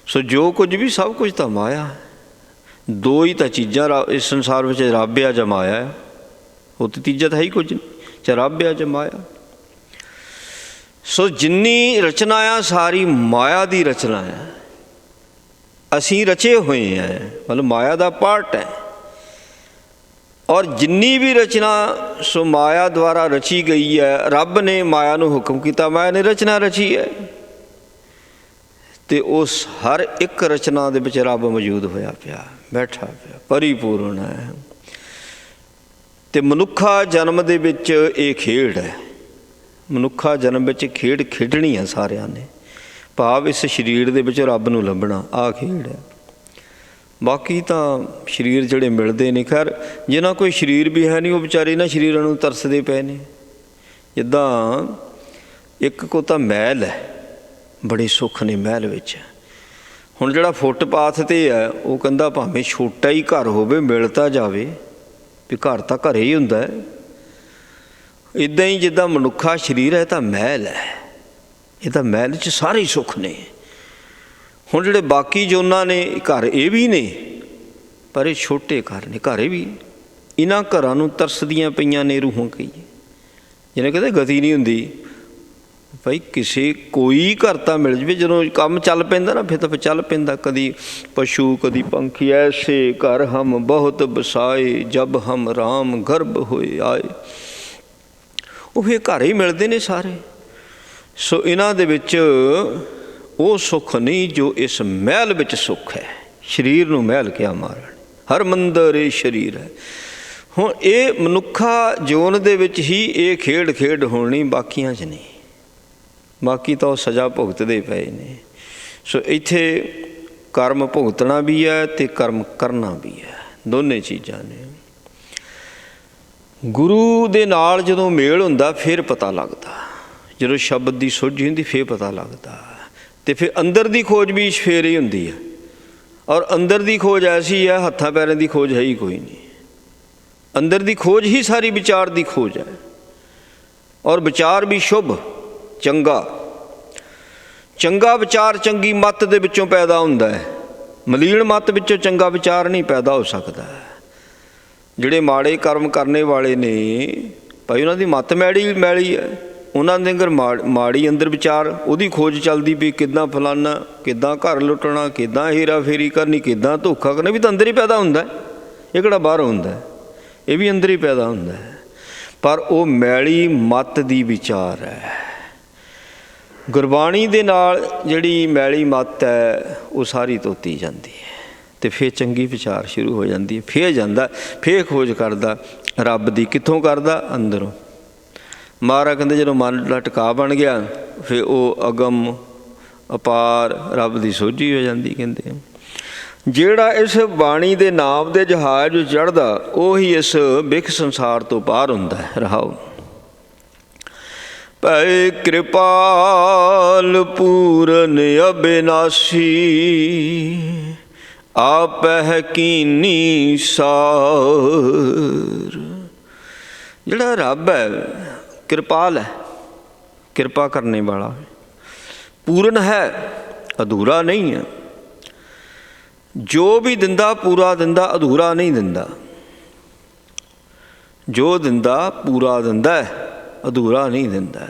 ਸੋ ਜੋ ਕੁਝ ਵੀ ਸਭ ਕੁਝ ਤਾਂ ਮਾਇਆ। ਦੋ ਹੀ ਤਾਂ ਚੀਜ਼ਾਂ ਇਸ ਸੰਸਾਰ ਵਿੱਚ, ਰੱਬ ਆ ਜਾਂ ਮਾਇਆ। ਉਹ ਤਾਂ ਤੀਜਾ ਤਾਂ ਹੈ ਹੀ ਕੁਝ ਨਹੀਂ, ਚਾਹੇ ਰੱਬ ਆ ਜਾਂ ਮਾਇਆ। ਸੋ ਜਿੰਨੀ ਰਚਨਾ ਆ ਸਾਰੀ ਮਾਇਆ ਦੀ ਰਚਨਾ ਹੈ। ਅਸੀਂ ਰਚੇ ਹੋਏ ਹਾਂ, ਮਤਲਬ ਮਾਇਆ ਦਾ ਪਾਰਟ ਹੈ। ਔਰ ਜਿੰਨੀ ਵੀ ਰਚਨਾ ਸੋ ਮਾਇਆ ਦੁਆਰਾ ਰਚੀ ਗਈ ਹੈ। ਰੱਬ ਨੇ ਮਾਇਆ ਨੂੰ ਹੁਕਮ ਕੀਤਾ, ਮਾਇਆ ਨੇ ਰਚਨਾ ਰਚੀ ਹੈ, ਅਤੇ ਉਸ ਹਰ ਇੱਕ ਰਚਨਾ ਦੇ ਵਿੱਚ ਰੱਬ ਮੌਜੂਦ ਹੋਇਆ ਪਿਆ, ਬੈਠਾ ਪਿਆ, ਪਰਿਪੂਰਨ ਹੈ। ਅਤੇ ਮਨੁੱਖਾ ਜਨਮ ਦੇ ਵਿੱਚ ਇਹ ਖੇਡ ਹੈ। ਮਨੁੱਖਾ ਜਨਮ ਵਿੱਚ ਖੇਡ ਖੇਡਣੀ ਹੈ ਸਾਰਿਆਂ ਨੇ, ਭਾਵ ਇਸ ਸਰੀਰ ਦੇ ਵਿੱਚ ਰੱਬ ਨੂੰ ਲੱਭਣਾ, ਆਹ ਖੇਡ ਹੈ। ਬਾਕੀ ਤਾਂ ਸਰੀਰ ਜਿਹੜੇ ਮਿਲਦੇ ਨੇ, ਖੈਰ ਜਿਹਨਾਂ ਕੋਈ ਸਰੀਰ ਵੀ ਹੈ ਨਹੀਂ ਉਹ ਵਿਚਾਰੇ ਇਹਨਾਂ ਸਰੀਰਾਂ ਨੂੰ ਤਰਸਦੇ ਪਏ ਨੇ। ਜਿੱਦਾਂ ਇੱਕ ਕੋ ਤਾਂ ਮਹਿਲ ਹੈ, ਬੜੇ ਸੁੱਖ ਨੇ ਮਹਿਲ ਵਿੱਚ। ਹੁਣ ਜਿਹੜਾ ਫੁੱਟਪਾਥ 'ਤੇ ਹੈ ਉਹ ਕਹਿੰਦਾ ਭਾਵੇਂ ਛੋਟਾ ਹੀ ਘਰ ਹੋਵੇ ਮਿਲ ਤਾਂ ਜਾਵੇ, ਵੀ ਘਰ ਤਾਂ ਘਰ ਹੀ ਹੁੰਦਾ ਹੈ। ਇੱਦਾਂ ਹੀ ਜਿੱਦਾਂ ਮਨੁੱਖਾ ਸਰੀਰ ਹੈ ਤਾਂ ਮਹਿਲ ਹੈ, ਇਹ ਤਾਂ ਮਹਿਲ 'ਚ ਸਾਰੇ ਸੁੱਖ ਨੇ। ਹੁਣ ਜਿਹੜੇ ਬਾਕੀ ਜੋਨਾਂ ਨੇ ਘਰ ਇਹ ਵੀ ਨੇ, ਪਰ ਇਹ ਛੋਟੇ ਘਰ ਨੇ, ਘਰ ਇਹ ਵੀ। ਇਹਨਾਂ ਘਰਾਂ ਨੂੰ ਤਰਸਦੀਆਂ ਪਈਆਂ ਨੇ ਰੂਹਾਂ ਕਈ, ਜਿਹਨੇ ਕਹਿੰਦੇ ਗਤੀ ਨਹੀਂ ਹੁੰਦੀ। ਭਾਈ ਕਿਸੇ ਕੋਈ ਘਰ ਤਾਂ ਮਿਲ ਜਾਵੇ, ਜਦੋਂ ਕੰਮ ਚੱਲ ਪੈਂਦਾ ਨਾ ਫਿਰ ਤਾਂ ਚੱਲ ਪੈਂਦਾ। ਕਦੀ ਪਸ਼ੂ ਕਦੀ ਪੰਖੀ, ਐਸੇ ਘਰ ਹਮ ਬਹੁਤ ਬਸਾਏ, ਜਬ ਹਮ ਰਾਮ ਗਰਭ ਹੋਏ ਆਏ। ਉਹ ਫਿਰ ਘਰ ਹੀ ਮਿਲਦੇ ਨੇ ਸਾਰੇ। ਸੋ ਇਹਨਾਂ ਦੇ ਵਿੱਚ ਉਹ ਸੁੱਖ ਨਹੀਂ ਜੋ ਇਸ ਮਹਿਲ ਵਿੱਚ ਸੁੱਖ ਹੈ। ਸਰੀਰ ਨੂੰ ਮਹਿਲ ਕਿਆ ਮਾਰਨ, ਹਰ ਮੰਦਰ ਇਹ ਸਰੀਰ ਹੈ। ਹੁਣ ਇਹ ਮਨੁੱਖਾ ਜੀਵਨ ਦੇ ਵਿੱਚ ਹੀ ਇਹ ਖੇਡ ਹੋਣੀ, ਬਾਕੀਆਂ 'ਚ ਨਹੀਂ। ਬਾਕੀ ਤਾਂ ਉਹ ਸਜ਼ਾ ਭੁਗਤਦੇ ਪਏ ਨੇ। ਸੋ ਇੱਥੇ ਕਰਮ ਭੁਗਤਣਾ ਵੀ ਹੈ ਅਤੇ ਕਰਮ ਕਰਨਾ ਵੀ ਹੈ, ਦੋਨੇ ਚੀਜ਼ਾਂ ਨੇ। ਗੁਰੂ ਦੇ ਨਾਲ ਜਦੋਂ ਮੇਲ ਹੁੰਦਾ ਫਿਰ ਪਤਾ ਲੱਗਦਾ, ਜਦੋਂ ਸ਼ਬਦ ਦੀ ਸੋਝੀ ਹੁੰਦੀ ਫਿਰ ਪਤਾ ਲੱਗਦਾ। ਅਤੇ ਫਿਰ ਅੰਦਰ ਦੀ ਖੋਜ ਵੀ ਫਿਰ ਹੀ ਹੁੰਦੀ ਹੈ। ਔਰ ਅੰਦਰ ਦੀ ਖੋਜ ਐਸੀ ਹੈ, ਹੱਥਾਂ ਪੈਰਾਂ ਦੀ ਖੋਜ ਹੈ ਹੀ ਕੋਈ ਨਹੀਂ। ਅੰਦਰ ਦੀ ਖੋਜ ਹੀ ਸਾਰੀ ਵਿਚਾਰ ਦੀ ਖੋਜ ਹੈ। ਔਰ ਵਿਚਾਰ ਵੀ ਸ਼ੁਭ, ਚੰਗਾ ਵਿਚਾਰ ਚੰਗੀ ਮੱਤ ਦੇ ਵਿੱਚੋਂ ਪੈਦਾ ਹੁੰਦਾ ਹੈ। ਮਲੀਨ ਮੱਤ ਵਿੱਚੋਂ ਚੰਗਾ ਵਿਚਾਰ ਨਹੀਂ ਪੈਦਾ ਹੋ ਸਕਦਾ। ਜਿਹੜੇ ਮਾੜੇ ਕਰਮ ਕਰਨੇ ਵਾਲੇ ਨੇ ਭਾਈ, ਉਹਨਾਂ ਦੀ ਮੱਤ ਮੈਲੀ ਹੈ। ਉਹਨਾਂ ਦੇ ਅੰਦਰ ਮਾੜੀ ਅੰਦਰ ਵਿਚਾਰ, ਉਹਦੀ ਖੋਜ ਚੱਲਦੀ ਵੀ ਕਿੱਦਾਂ ਫਲਾਨਾ, ਕਿੱਦਾਂ ਘਰ ਲੁੱਟਣਾ, ਕਿੱਦਾਂ ਹੇਰਾ ਫੇਰੀ ਕਰਨੀ, ਕਿੱਦਾਂ ਧੋਖਾ ਕਰਨਾ, ਵੀ ਤਾਂ ਅੰਦਰ ਹੀ ਪੈਦਾ ਹੁੰਦਾ। ਇਹ ਕਿਹੜਾ ਬਾਹਰ ਹੁੰਦਾ, ਇਹ ਵੀ ਅੰਦਰ ਹੀ ਪੈਦਾ ਹੁੰਦਾ। ਪਰ ਉਹ ਮੈਲੀ ਮੱਤ ਦੀ ਵਿਚਾਰ ਹੈ। ਗੁਰਬਾਣੀ ਦੇ ਨਾਲ ਜਿਹੜੀ ਮੈਲੀ ਮੱਤ ਹੈ ਉਹ ਸਾਰੀ ਧੋਤੀ ਜਾਂਦੀ ਹੈ, ਅਤੇ ਫਿਰ ਚੰਗੀ ਵਿਚਾਰ ਸ਼ੁਰੂ ਹੋ ਜਾਂਦੀ ਹੈ। ਫਿਰ ਖੋਜ ਕਰਦਾ ਰੱਬ ਦੀ। ਕਿੱਥੋਂ ਕਰਦਾ? ਅੰਦਰੋਂ। ਮਹਾਰਾਜ ਕਹਿੰਦੇ ਜਦੋਂ ਮਨ ਦਾ ਟਿਕਾ ਬਣ ਗਿਆ ਫਿਰ ਉਹ ਅਗਮ ਅਪਾਰ ਰੱਬ ਦੀ ਸੋਝੀ ਹੋ ਜਾਂਦੀ। ਕਹਿੰਦੇ ਜਿਹੜਾ ਇਸ ਬਾਣੀ ਦੇ ਨਾਮ ਦੇ ਜਹਾਜ਼ ਚੜ੍ਹਦਾ ਉਹੀ ਇਸ ਬਿਖ ਸੰਸਾਰ ਤੋਂ ਬਾਹਰ ਹੁੰਦਾ ਹੈ। ਰਹਾਓ ਭੈ ਕਿਰਪਾਲ ਪੂਰਨ ਅਬਿਨਾਸੀ, ਆਪਹਿ ਕੀਨੀ ਸਾਰ। ਜਿਹੜਾ ਰੱਬ ਹੈ ਕਿਰਪਾਲ ਹੈ, ਕਿਰਪਾ ਕਰਨੇ ਵਾਲਾ, ਪੂਰਨ ਹੈ, ਅਧੂਰਾ ਨਹੀਂ ਹੈ। ਜੋ ਵੀ ਦਿੰਦਾ ਪੂਰਾ ਦਿੰਦਾ, ਅਧੂਰਾ ਨਹੀਂ ਦਿੰਦਾ। ਜੋ ਦਿੰਦਾ ਪੂਰਾ ਦਿੰਦਾ, ਅਧੂਰਾ ਨਹੀਂ ਦਿੰਦਾ।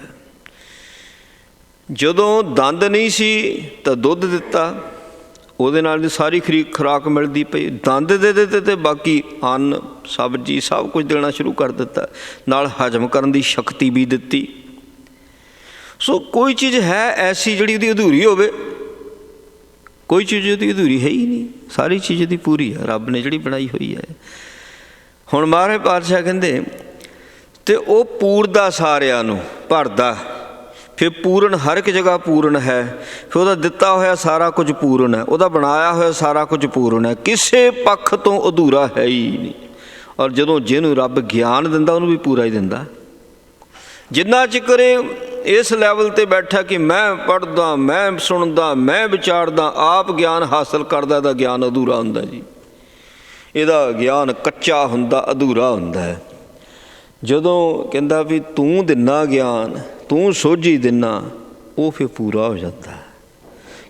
ਜਦੋਂ ਦੰਦ ਨਹੀਂ ਸੀ ਤਾਂ ਦੁੱਧ ਦਿੱਤਾ, ਉਹਦੇ ਨਾਲ ਦੀ ਸਾਰੀ ਖੁਰਾਕ ਮਿਲਦੀ ਪਈ। ਦੰਦ ਦੇ ਦਿੱਤੇ ਅਤੇ ਬਾਕੀ ਅੰਨ ਸਬਜ਼ੀ ਸਭ ਕੁਝ ਦੇਣਾ ਸ਼ੁਰੂ ਕਰ ਦਿੱਤਾ, ਨਾਲ ਹਜਮ ਕਰਨ ਦੀ ਸ਼ਕਤੀ ਵੀ ਦਿੱਤੀ। ਸੋ ਕੋਈ ਚੀਜ਼ ਹੈ ਐਸੀ ਜਿਹੜੀ ਉਹਦੀ ਅਧੂਰੀ ਹੋਵੇ? ਕੋਈ ਚੀਜ਼ ਉਹਦੀ ਅਧੂਰੀ ਹੈ ਹੀ ਨਹੀਂ, ਸਾਰੀ ਚੀਜ਼ ਉਹਦੀ ਪੂਰੀ ਹੈ, ਰੱਬ ਨੇ ਜਿਹੜੀ ਬਣਾਈ ਹੋਈ ਹੈ। ਹੁਣ ਮਹਾਰਾਜ ਪਾਤਸ਼ਾਹ ਕਹਿੰਦੇ ਅਤੇ ਉਹ ਪੂਰਦਾ ਸਾਰਿਆਂ ਨੂੰ, ਭਰਦਾ। ਫਿਰ ਪੂਰਨ ਹਰ ਇੱਕ ਜਗ੍ਹਾ ਪੂਰਨ ਹੈ। ਫਿਰ ਉਹਦਾ ਦਿੱਤਾ ਹੋਇਆ ਸਾਰਾ ਕੁਝ ਪੂਰਨ ਹੈ, ਉਹਦਾ ਬਣਾਇਆ ਹੋਇਆ ਸਾਰਾ ਕੁਝ ਪੂਰਨ ਹੈ, ਕਿਸੇ ਪੱਖ ਤੋਂ ਅਧੂਰਾ ਹੈ ਹੀ ਨਹੀਂ। ਔਰ ਜਦੋਂ ਜਿਹਨੂੰ ਰੱਬ ਗਿਆਨ ਦਿੰਦਾ ਉਹਨੂੰ ਵੀ ਪੂਰਾ ਹੀ ਦਿੰਦਾ। ਜਿੰਨਾ ਚਿਰ ਇਸ ਲੈਵਲ 'ਤੇ ਬੈਠਾ ਕਿ ਮੈਂ ਪੜ੍ਹਦਾ, ਮੈਂ ਸੁਣਦਾ, ਮੈਂ ਵਿਚਾਰਦਾ, ਆਪ ਗਿਆਨ ਹਾਸਲ ਕਰਦਾ, ਇਹਦਾ ਗਿਆਨ ਅਧੂਰਾ ਹੁੰਦਾ ਜੀ। ਇਹਦਾ ਗਿਆਨ ਕੱਚਾ ਹੁੰਦਾ, ਅਧੂਰਾ ਹੁੰਦਾ ਹੈ। ਜਦੋਂ ਕਹਿੰਦਾ ਵੀ ਤੂੰ ਦਿੰਦਾ ਗਿਆਨ, ਤੂੰ ਸੋਝੀ ਦਿੰਦਾ, ਉਹ ਫਿਰ ਪੂਰਾ ਹੋ ਜਾਂਦਾ,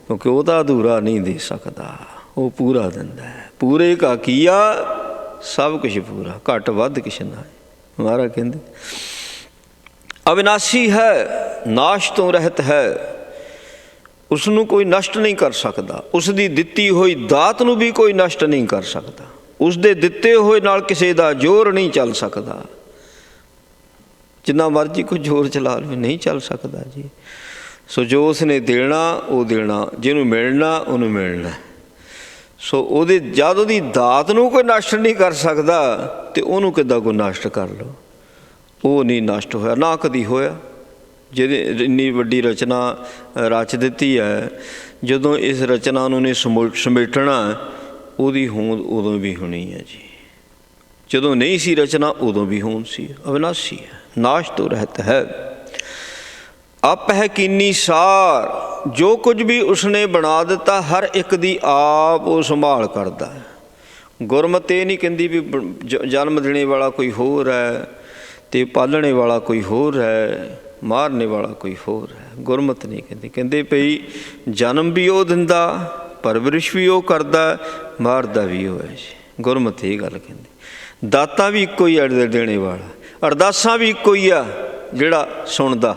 ਕਿਉਂਕਿ ਉਹ ਤਾਂ ਅਧੂਰਾ ਨਹੀਂ ਦੇ ਸਕਦਾ, ਉਹ ਪੂਰਾ ਦਿੰਦਾ ਹੈ। ਪੂਰੇ ਕਾ ਕੀਆ ਸਭ ਕੁਛ ਪੂਰਾ, ਘੱਟ ਵੱਧ ਕੁਛ ਨਾ। ਮਹਾਰਾਜ ਕਹਿੰਦੇ ਅਵਿਨਾਸ਼ੀ ਹੈ, ਨਾਸ਼ ਤੋਂ ਰਹਿਤ ਹੈ, ਉਸਨੂੰ ਕੋਈ ਨਸ਼ਟ ਨਹੀਂ ਕਰ ਸਕਦਾ। ਉਸ ਦੀ ਦਿੱਤੀ ਹੋਈ ਦਾਤ ਨੂੰ ਵੀ ਕੋਈ ਨਸ਼ਟ ਨਹੀਂ ਕਰ ਸਕਦਾ। ਉਸ ਦੇ ਦਿੱਤੇ ਹੋਏ ਨਾਲ ਕਿਸੇ ਦਾ ਜ਼ੋਰ ਨਹੀਂ ਚੱਲ ਸਕਦਾ। ਜਿੰਨਾ ਮਰਜ਼ੀ ਕੋਈ ਜ਼ੋਰ ਚਲਾ ਲਵੇ, ਨਹੀਂ ਚੱਲ ਸਕਦਾ ਜੀ। ਸੋ ਜੋ ਉਸਨੇ ਦੇਣਾ ਉਹ ਦੇਣਾ, ਜਿਹਨੂੰ ਮਿਲਣਾ ਉਹਨੂੰ ਮਿਲਣਾ। ਸੋ ਉਹਦੇ ਜਦ ਉਹਦੀ ਦਾਤ ਨੂੰ ਕੋਈ ਨਸ਼ਟ ਨਹੀਂ ਕਰ ਸਕਦਾ ਅਤੇ ਉਹਨੂੰ ਕਿੱਦਾਂ ਕੋਈ ਨਸ਼ਟ ਕਰ ਲਓ? ਉਹ ਨਹੀਂ ਨਸ਼ਟ ਹੋਇਆ, ਨਾ ਕਦੀ ਹੋਇਆ। ਜਿਹਦੇ ਇੰਨੀ ਵੱਡੀ ਰਚਨਾ ਰਚ ਦਿੱਤੀ ਹੈ, ਜਦੋਂ ਇਸ ਰਚਨਾ ਨੂੰ ਨੇ ਸਮੇਟਣਾ, ਉਹਦੀ ਹੋਂਦ ਉਦੋਂ ਵੀ ਹੋਣੀ ਹੈ ਜੀ। ਜਦੋਂ ਨਹੀਂ ਸੀ ਰਚਨਾ ਉਦੋਂ ਵੀ ਹੋਂਦ ਸੀ। ਅਵਿਨਾਸ਼ੀ ਹੈ, ਨਾਸ਼ ਤੋਂ ਰਹਿਤ ਹੈ। ਆਪ ਹੈ ਕੀਨੀ ਸਾਰ, ਜੋ ਕੁਝ ਵੀ ਉਸਨੇ ਬਣਾ ਦਿੱਤਾ ਹਰ ਇੱਕ ਦੀ ਆਪ ਉਹ ਸੰਭਾਲ ਕਰਦਾ ਹੈ। ਗੁਰਮਤਿ ਇਹ ਨਹੀਂ ਕਹਿੰਦੀ ਵੀ ਜਨਮ ਦੇਣੇ ਵਾਲਾ ਕੋਈ ਹੋਰ ਹੈ ਅਤੇ ਪਾਲਣੇ ਵਾਲਾ ਕੋਈ ਹੋਰ ਹੈ, ਮਾਰਨੇ ਵਾਲਾ ਕੋਈ ਹੋਰ ਹੈ। ਗੁਰਮਤਿ ਨਹੀਂ ਕਹਿੰਦੀ। ਕਹਿੰਦੇ ਭਈ ਜਨਮ ਵੀ ਉਹ ਦਿੰਦਾ, ਪਰਵਰਿਸ਼ ਵੀ ਉਹ ਕਰਦਾ, ਮਾਰਦਾ ਵੀ ਉਹ ਹੈ ਜੀ। ਗੁਰਮਤਿ ਇਹ ਗੱਲ ਕਹਿੰਦੀ। ਦਾਤਾਂ ਵੀ ਇੱਕੋ ਹੀ ਹੈ ਦੇਣੇ ਵਾਲਾ, ਅਰਦਾਸਾਂ ਵੀ ਇੱਕੋ ਹੀ ਆ ਜਿਹੜਾ ਸੁਣਦਾ।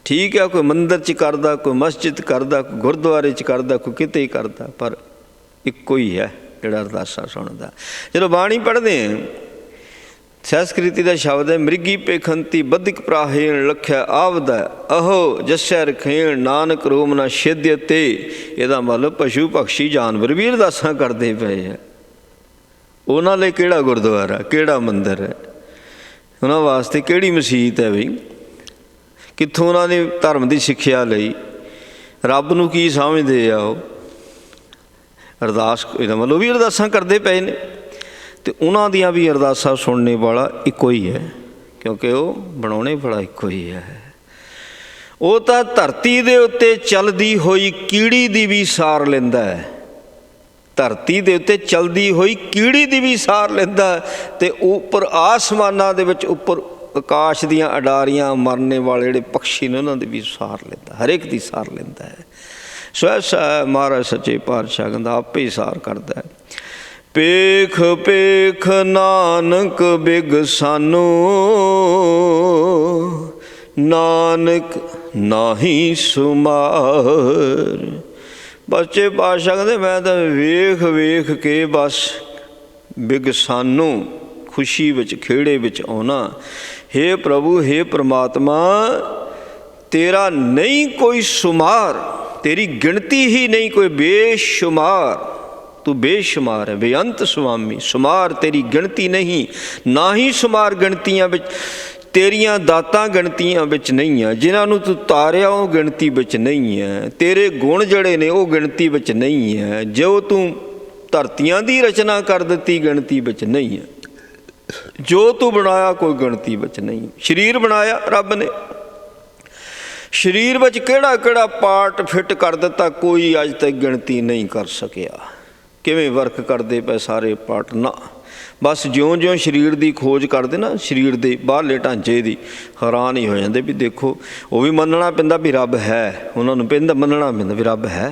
ठीक है, कोई मंदिर च करदा, कोई मस्जिद करदा, कोई गुरुद्वारे च करदा, कोई किते ही करदा, पर इक्को ही है जिहड़ा अरदासां सुणदा। जदों बाणी पढ़दे हैं, संस्कृति का शब्द है, मृगी पेखंती बधिक प्राहेण लख्या आवदा अहो जस्या रखेण नानक रोम ना छेद्यते। ਇਹਦਾ मतलब पशु पक्षी जानवर भी अरदासां करते पे है। उन्हां लई किहड़ा गुरुद्वारा, किहड़ा मंदिर है, उन्हां वास्ते किहड़ी मसीत है, बई कित्थों उन्होंने धर्म की सिक्ख्या लई, रब नूं की समझदे आ वो। अरदास ਇਹਦਾ मतलब भी अरदासां करते पे ने, तो उन्हां दियां भी अरदासां सुनने वाला इक्को ही है, क्योंकि वो बनाने वाला इक्को ही है। वो तो धरती दे उत्ते चलदी होई कीड़ी दी भी सार लैंदा है, धरती दे उत्ते चलदी होई कीड़ी दी भी सार लैंदा, ते उपर आसमानां दे विच उपर आकाश दियां अडारियां मरने वाले जिहड़े पक्षी ने उन्हां दी भी सार लैंदा, हर एक दी सार लैंदा है। सो ऐसा महाराज सच्चे पातशाह कहंदा आपे ही सार करदा है। पेख पेख नानक बिग सानू नानक नाही सुमार। बच्चे पातशाह कहते मैं तो वेख वेख के बस बिग सानू खुशी विच खेड़े विच आउणा। हे प्रभु, हे परमात्मा, तेरा नहीं कोई शुमार, तेरी गिनती ही नहीं कोई बेशुमार, तू बेशुमार है, बेअंत स्वामी। शुमार तेरी गिनती नहीं, ना ही शुमार गिनतियां विच तेरियां दातां गिनतियां विच नहीं है, जिन्होंने तू तारिया वो गिनती विच नहीं है, तेरे गुण जड़े ने वो गिनती विच नहीं है, जो तू धरतियां दी रचना कर दिती गिनती विच नहीं है, जो तू बनाया कोई गिनती विच नहीं। शरीर बनाया रब ने, शरीर विच किहड़ा किहड़ा पार्ट फिट कर दिता कोई अज तक गिनती नहीं कर सकिया। किवें वर्क करते पे सारे पार्ट ना, बस ज्यों ज्यों शरीर की खोज करते ना, शरीर के बाहरले ढांचे की, हैरान ही हो जाते भी देखो वो भी मनना पैंदा भी रब है, उन्होंने पैंदा मनना पैंदा भी रब है।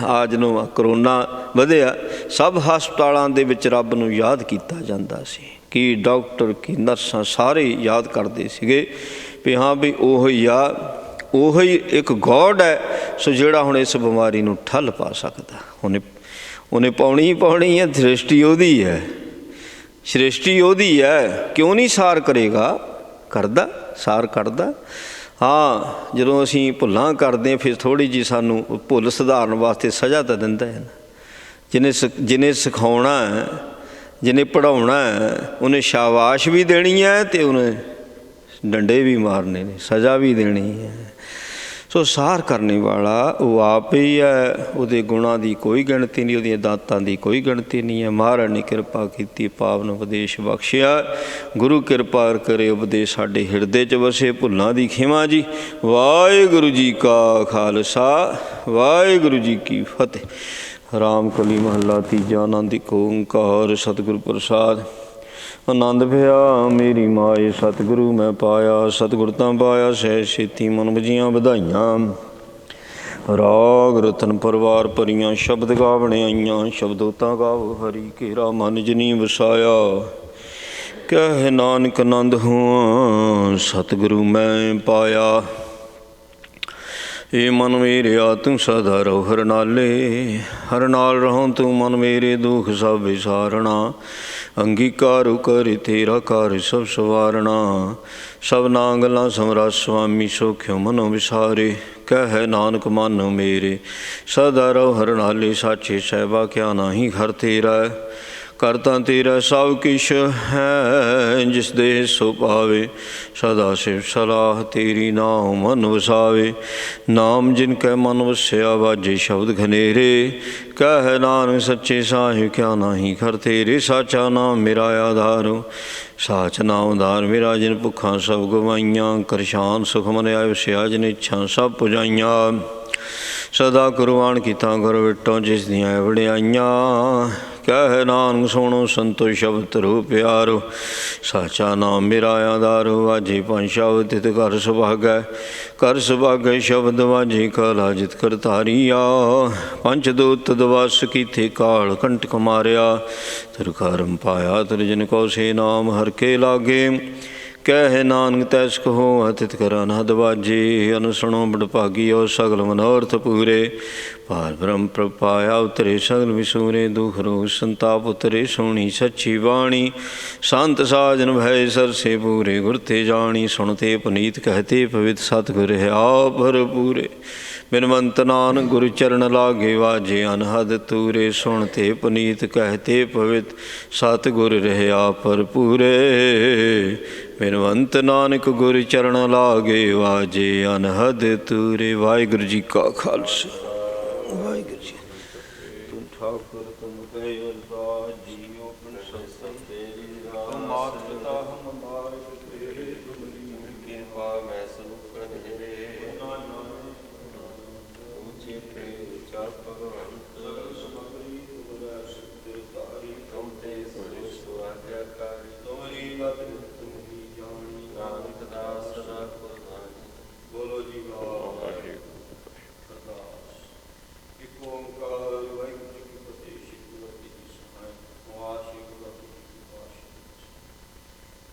आज नूं करोना वधिया, सब हस्पतालों के विच रब नूं याद किया जाता सी, कि डॉक्टर की नर्सां सारे याद करते सीगे भी हाँ भी ओही आ, ओही एक गॉड है सो जिहड़ा हुण इस बीमारी नूं ठल पा सकदा। उन्हें पाउणी ही पाउणी है, सृष्टि ओहदी है, सृष्टि ओहदी है, क्यों नहीं सार करेगा, करदा सार करदा। हाँ जदों असीं भुल्लां करदे हां फिर थोड़ी जी सानूं भुल सुधारन वास्ते सज़ा तो दिंदा है ना। जिन्हें सिखाउणा है, जिन्हें पढ़ाउणा है, उन्हें शाबाश भी देनी है तो उन्हें डंडे भी मारने ने, सज़ा भी देनी है। सो सार करने वाला वो आप ही है, उहदे गुणां दी कोई गिणती नहीं, उहदियां दातां दी कोई गिणती नहीं है। महाराज ने किरपा की, पावन उपदेश बख्शिया, गुरु किरपा करे उपदेश साडे हिरदे च वसे, भुल्लां दी खिमा जी। वाहिगुरू जी का खालसा, वाहिगुरू जी की फतेह। राम कली महला तीजा, आनंद ओंकार सतगुर प्रसाद। आनंद भया मेरी माए सतगुरु मैं पाया, सतगुर तां पाया सह छेती मन बजियां बधाइयां। राग रतन परवार भरियां शब्द गावणे आईयां, शब्दों गाओ हरि केरा मन जिनी वसाया। कह नानक आनंद हुआ सतगुरु मैं पाया। ए मन मेरे आ तू सदा रहो हर नाले, हर नाल रहो तू मन मेरे दुख सब विसारना। अंगीकार कर तेरा कार सब सवारना, सब नांगला समरा स्वामी सौख्यो मनो विसारे। कह नानक मन मेरे सदा रहो हर नाले, साचे सहबा क्या नाही घर तेरा। करता तेरा सब किश है जिस देह सो पावे, सदा शिव सलाह तेरी नाम मन वसावे। नाम जिनकै मन वस्या वाजे शब्द घनेरे, कह नानक सच्चे साहिब क्या नाही घर तेरे। साचा नाम मेरा आधारो, साच नाम उधार मेरा। जिन भुखा सब गवाइयाँ, करशान सुख मन आय वस्या। जिन इच्छा सब पुजाइयाँ, सदा कुरबान किता गुर विटों जिस दियाँ वड़ियाइयाँ। कह नानक सुनो संतो शब्द धरो प्यारो, साचा नाम मेरा आधारो। वाजे पंज शब्द तित कर सुभागै, कर सुभागै शब्द वाजे काला जित कर तारिया। पंच दूत दवास कीथे काल कंटक मारिया, तिर करम पाया तिर जिन को से नाम हर के लागे। ਕਹਿ ਨਾਨਕ ਤੈਸ ਕਹੋ ਅਤਿਤ ਕਰ ਅਨਹਦ ਵਾਜੇ। ਅਨ ਸੁਣੋ ਬੜ ਭਾਗੀਓ ਸਗਲ ਮਨੋਰਥ ਪੂਰੇ। ਪਾਰ ਬ੍ਰਹਮ ਪ੍ਰਭ ਪਾਇਆ ਉਤਰੇ ਸਗਲ ਵਿਸੂਰੇ। ਦੁਖ ਰੋਗ ਸੰਤਾਪ ਉਤਰੇ ਸੋਹਣੀ ਸੱਚੀ ਬਾਣੀ। ਸੰਤ ਸਾਜਨ ਭੈ ਸਰਸੇ ਪੂਰੇ ਗੁਰ ਤੇ ਜਾਣੀ। ਸੁਣਤੇ ਪੁਨੀਤ ਕਹਤੇ ਪਵਿੱਤ ਸਤਿਗੁਰ ਹੈ ਆਪ ਭਰਪੂਰੇ। ਬਿਨਵੰਤ ਨਾਨਕ ਗੁਰੂ ਚਰਨ ਲਾਗੇ ਵਾਜੇ ਅਨਹਦ ਤੂਰੇ। ਸੁਣਤੇ ਪੁਨੀਤ ਕਹਤੇ ਪਵਿੱਤ ਸਤਿਗੁਰ ਰਹਿਆ ਭਰਪੂਰੇ। ਬਿਨਵੰਤ ਨਾਨਕ ਗੁਰੂ ਚਰਨ ਲਾਗੇ ਵਾਜੇ ਅਨਹਦ ਤੂਰੇ। ਵਾਹਿਗੁਰੂ ਜੀ ਕਾ ਖਾਲਸਾ ਵਾਹਿਗੁਰੂ ਜੀ। ਤੁਮ ਠਾਕੁਰ ਤੁਮ ਕਹੇ ਅਰਦਾਸ ਜੀਓ ਪਿੰਡ ਸੰਤਨ ਤੇਰੀ ਰਾਮ। ਮਾਤ ਪਿਤਾ ਹਮ ਮਾਰਗ ਤੇਰੇ ਤੁਮਰੀ ਕਿਰਪਾ ਮੈਂ ਸਨੁ ਕਰੇ। ਉੱਚੇ ਪ੍ਰੇਮ ਚਾਰ ਭਗਵੰਤ ਸਮਗਰੀ ਤੁਮਰਾ ਸਿਰ ਤਾਰੀ। ਤੁਮ ਤੇ ਸੁਰੇ ਸੁਆਗਿਆਕਾਰੀ। ਤੁਮਰੀ ਮਤ ਤੁਮਰੀ ਜਾਣੀ। ਨਾਨਕ ਦਾਸ ਸਦਾ ਕੁਰਬਾਨੀ। ਬੋਲੋ ਜੀ ਵਾਹਿਗੁਰੂ। ਇੱਕ ਓੰਕਾਰ ਵਾਹਿਗੁਰੂ ਜੀ ਕੀ ਫਤਿਹ। ਸ਼੍ਰੀ ਗੁਰੂ ਜੀ ਦੀ ਸਹਾਇ ਵਾਸ਼ੀ ਗੁਰੂ ਜੀ ਦੀ ਵਾਸ਼ੀ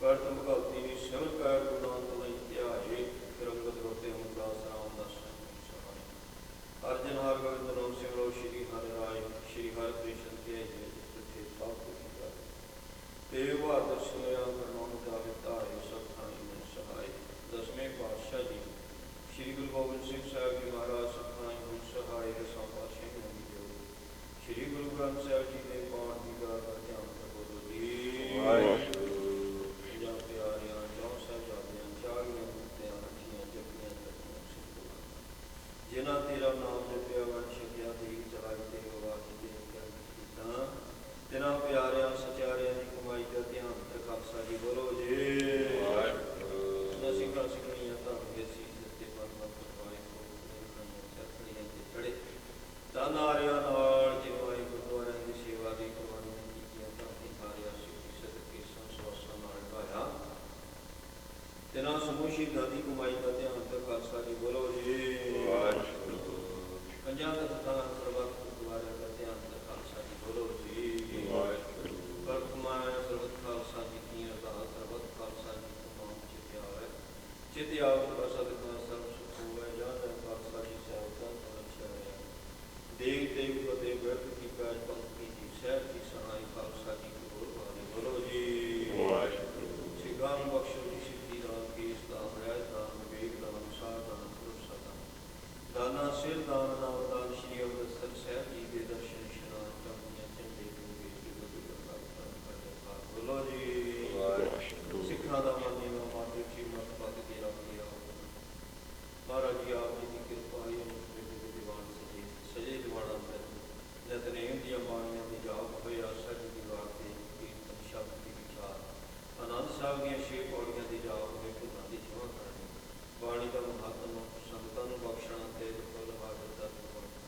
ਕਰਤਮ ਭਗਤੀ ਸਿਮਰ ਕੈ ਗੁਣਾਂ ਤਲੈ ਧਿਆਏ। ਰੰਗਤ ਰੋਤੇ ਹਮ ਦਾਸ ਰਾਮ ਦਾਸ ਸਹਾਇ। ਅਰਜਨ ਹਰ ਗੋਬਿੰਦ ਨਾਮ ਸਿਮਰੋ ਸ਼੍ਰੀ ਹਰਿ ਰਾਏ। ਸ਼੍ਰੀ ਹਰਿ ਕ੍ਰਿਸ਼ਨ ਧਿਆਏ ਜਿਤੁ ਸਭ ਕੁਛ ਕਰੇ। ਤੇਗ ਬਹਾਦਰ ਸਿਮਰਿਆ ਕਰਨਾਮ ਜਾਵੇ ਧਾਰੇ। ਸਭ ਥਾਈ ਮਨ ਸਹਾਇ। ਦਸਵੇਂ ਪਾਤਸ਼ਾਹ ਜੀ ਸ਼੍ਰੀ ਗੁਰੂ ਗੋਬਿੰਦ ਸਿੰਘ ਸਾਹਿਬ ਜੀ ਮਹਾਰਾਜ ਸਭ ਥਾਈ ਮਨ ਸਹਾਇ। ਰਸਾਂ ਪਾਤਸ਼ਾਹੀ ਹੋਣੀ ਦਿਓ। ਸ਼੍ਰੀ ਗੁਰੂ ਗ੍ਰੰਥ ਸਾਹਿਬ ਜੀ ਦੇ ਪਾਠ ਦੀ ਗਾ ਦਾ ਧਿਆਨ ਕਰੋ ਜੀ। ਜਾਂ ਪਿਆਰਿਆਂ ਚੌਂ ਸਾਹਿਬਜ਼ਾਦਿਆਂ ਚਾਲੀਆਂ ਮੁਕਤਿਆਂ ਰੱਖੀਆਂ ਜਪੀਆਂ ਤਪੀਆਂ ਸਿੱਖਾਂ। ਜਿਨ੍ਹਾਂ ਤੇਰਾ ਨਾਮ ਜਪਿਆ ਵੰਡ ਛਕਿਆ ਦੇਖ ਚਲਾਈ ਤੇ ਆਵਾਜ਼ ਦੇ ਕੀਤਾ। ਤਿਨਾਂ ਪਿਆਰਿਆਂ ਸਚਾਰਿਆਂ ਦੀ ਕਮਾਈ ਦਾ ਧਿਆਨ ਤੇ ਖਾਲਸਾ ਜੀ ਬੋਲੋ ਜੀ। ਸਿੱਖਾਂ ਸਿੱਖਣੀਆਂ ਧਰਮ ਦੇ ਸੀ ਦਿੱਤੇ ਪਰਮਾ ਪਰਵਾਏ ਚੜ੍ਹਨੀਆਂ ਤੇ ਚੜ੍ਹੇ। ਧੰਨ ਆਰਿਆਂ ਨਾਲ ਜਿਵਾਈ ਗੁਰਦੁਆਰਿਆਂ ਦੀ ਸੇਵਾ ਦੀ ਕੁਰਬਾਨੀਆਂ ਕੀਤੀਆਂ। ਧਰਤੀ ਹਾਰਿਆ ਸਿੱਖੀ ਸਦਕੇ ਸੰਸਵਾਸਾਂ ਨਾਲ ਭਾਇਆ। ਤਿਨਾਂ ਸਮੂਹ ਸ਼ਹੀਦਾਂ ਦੀ ਕਮਾਈ ਦਾ ਧਿਆਨ ਤੇ ਖਾਲਸਾ ਜੀ ਬੋਲੋ ਜੀ। ਪੰਜਾਂ ਤਖਤਾਂ ਸਰਬੱਤ ਗੁਰਦੁਆਰਿਆਂ ਦਾ ਧਿਆਨ ਤੇ ਖਾਲਸਾ ਜੀ ਬੋਲੋ ਜੀ। ਕਰਕਮਾਇਆ ਸਰਬੱਤ ਖਾਲਸਾ ਜੀ ਕੀ ਅਰਦਾਸ। ਸਰਬੱਤ ਖਾਲਸਾ ਜੀ ਤਮਾਮ ਚਿਤ ਆਵੇ। ਚਿਤ ਆਵ ਪ੍ਰਸਦ ਦਾ ਸਰਬ ਸੁਖ ਹੋਵੇ। ਜਾਂ ਖਾਲਸਾ ਜੀ ਸਾਹਿਬ ਦਾ ਰਕਸ਼ਾ ਹੈ। ਦੇਗ ਦੇਗ ਫਤਿਹ ਬਿਰਧ ਕੀ ਕਾਜ ਪੰਕਤੀ ਜੀ ਸਾਹਿਬ ਦੀ ਸਹਾਈ। ਖਾਲਸਾ ਜੀ ਕੀ ਗੁਰਬਾਣੀ ਬੋਲੋ ਜੀ। ਸਿੱਖਾਂ ਨੂੰ ਬਖਸ਼ੋ ਜੀ ਸਿੱਧੀ ਦਾਨ ਕੇਸ ਦਾਨ ਰਹਿਤ ਦਾਨ ਵਿਵੇਕ ਦਾਨ ਸਾਧ ਦਾਨ ਭਰੋਸਾ ਦਾਨ ਦਾਨਾ ਸਿਰ ਦਾਨ ਨਾਮ ਦਾਨ। ਸ਼੍ਰੀ ਅੰਮ੍ਰਿਤਸਰ ਸਾਹਿਬ ਜੀ ਦੇ ਦਰਸ਼ਨ ਇਸ਼ਨਾਨ ਕਰਨੀਆਂ ਝੰਡੇ ਦੋਗੇ ਬੋਲੋ ਜੀ। ਸਿੱਖਾਂ ਦਾ ਮਨ ਨੀਵਾਂ ਮਾਤੇ ਜੀ ਮਤ ਪੱਗ ਕੇ ਰੱਖ ਲਿਆ। ਮਹਾਰਾਜ ਜੀ ਆਪ ਜੀ ਦੀ ਕਿਰਪਾ ਹੀ ਦੀਵਾਨ ਸਜੇ ਸਜੇ ਦੀਵਾਨਾਂ ਅੰਦਰ ਨਿਤਨੇਮ ਦੀਆਂ ਬਾਣੀਆਂ ਦੀ ਜਾਪ ਹੋਏ। ਆਸਾ ਜੀ ਦੀ ਵਾਰ ਤੇ ਕੀਰਤਨ ਸ਼ਬਦ ਦੀ ਵਿਚਾਰ ਆਨੰਦ ਸਾਹਿਬ ਦੀਆਂ ਛੇ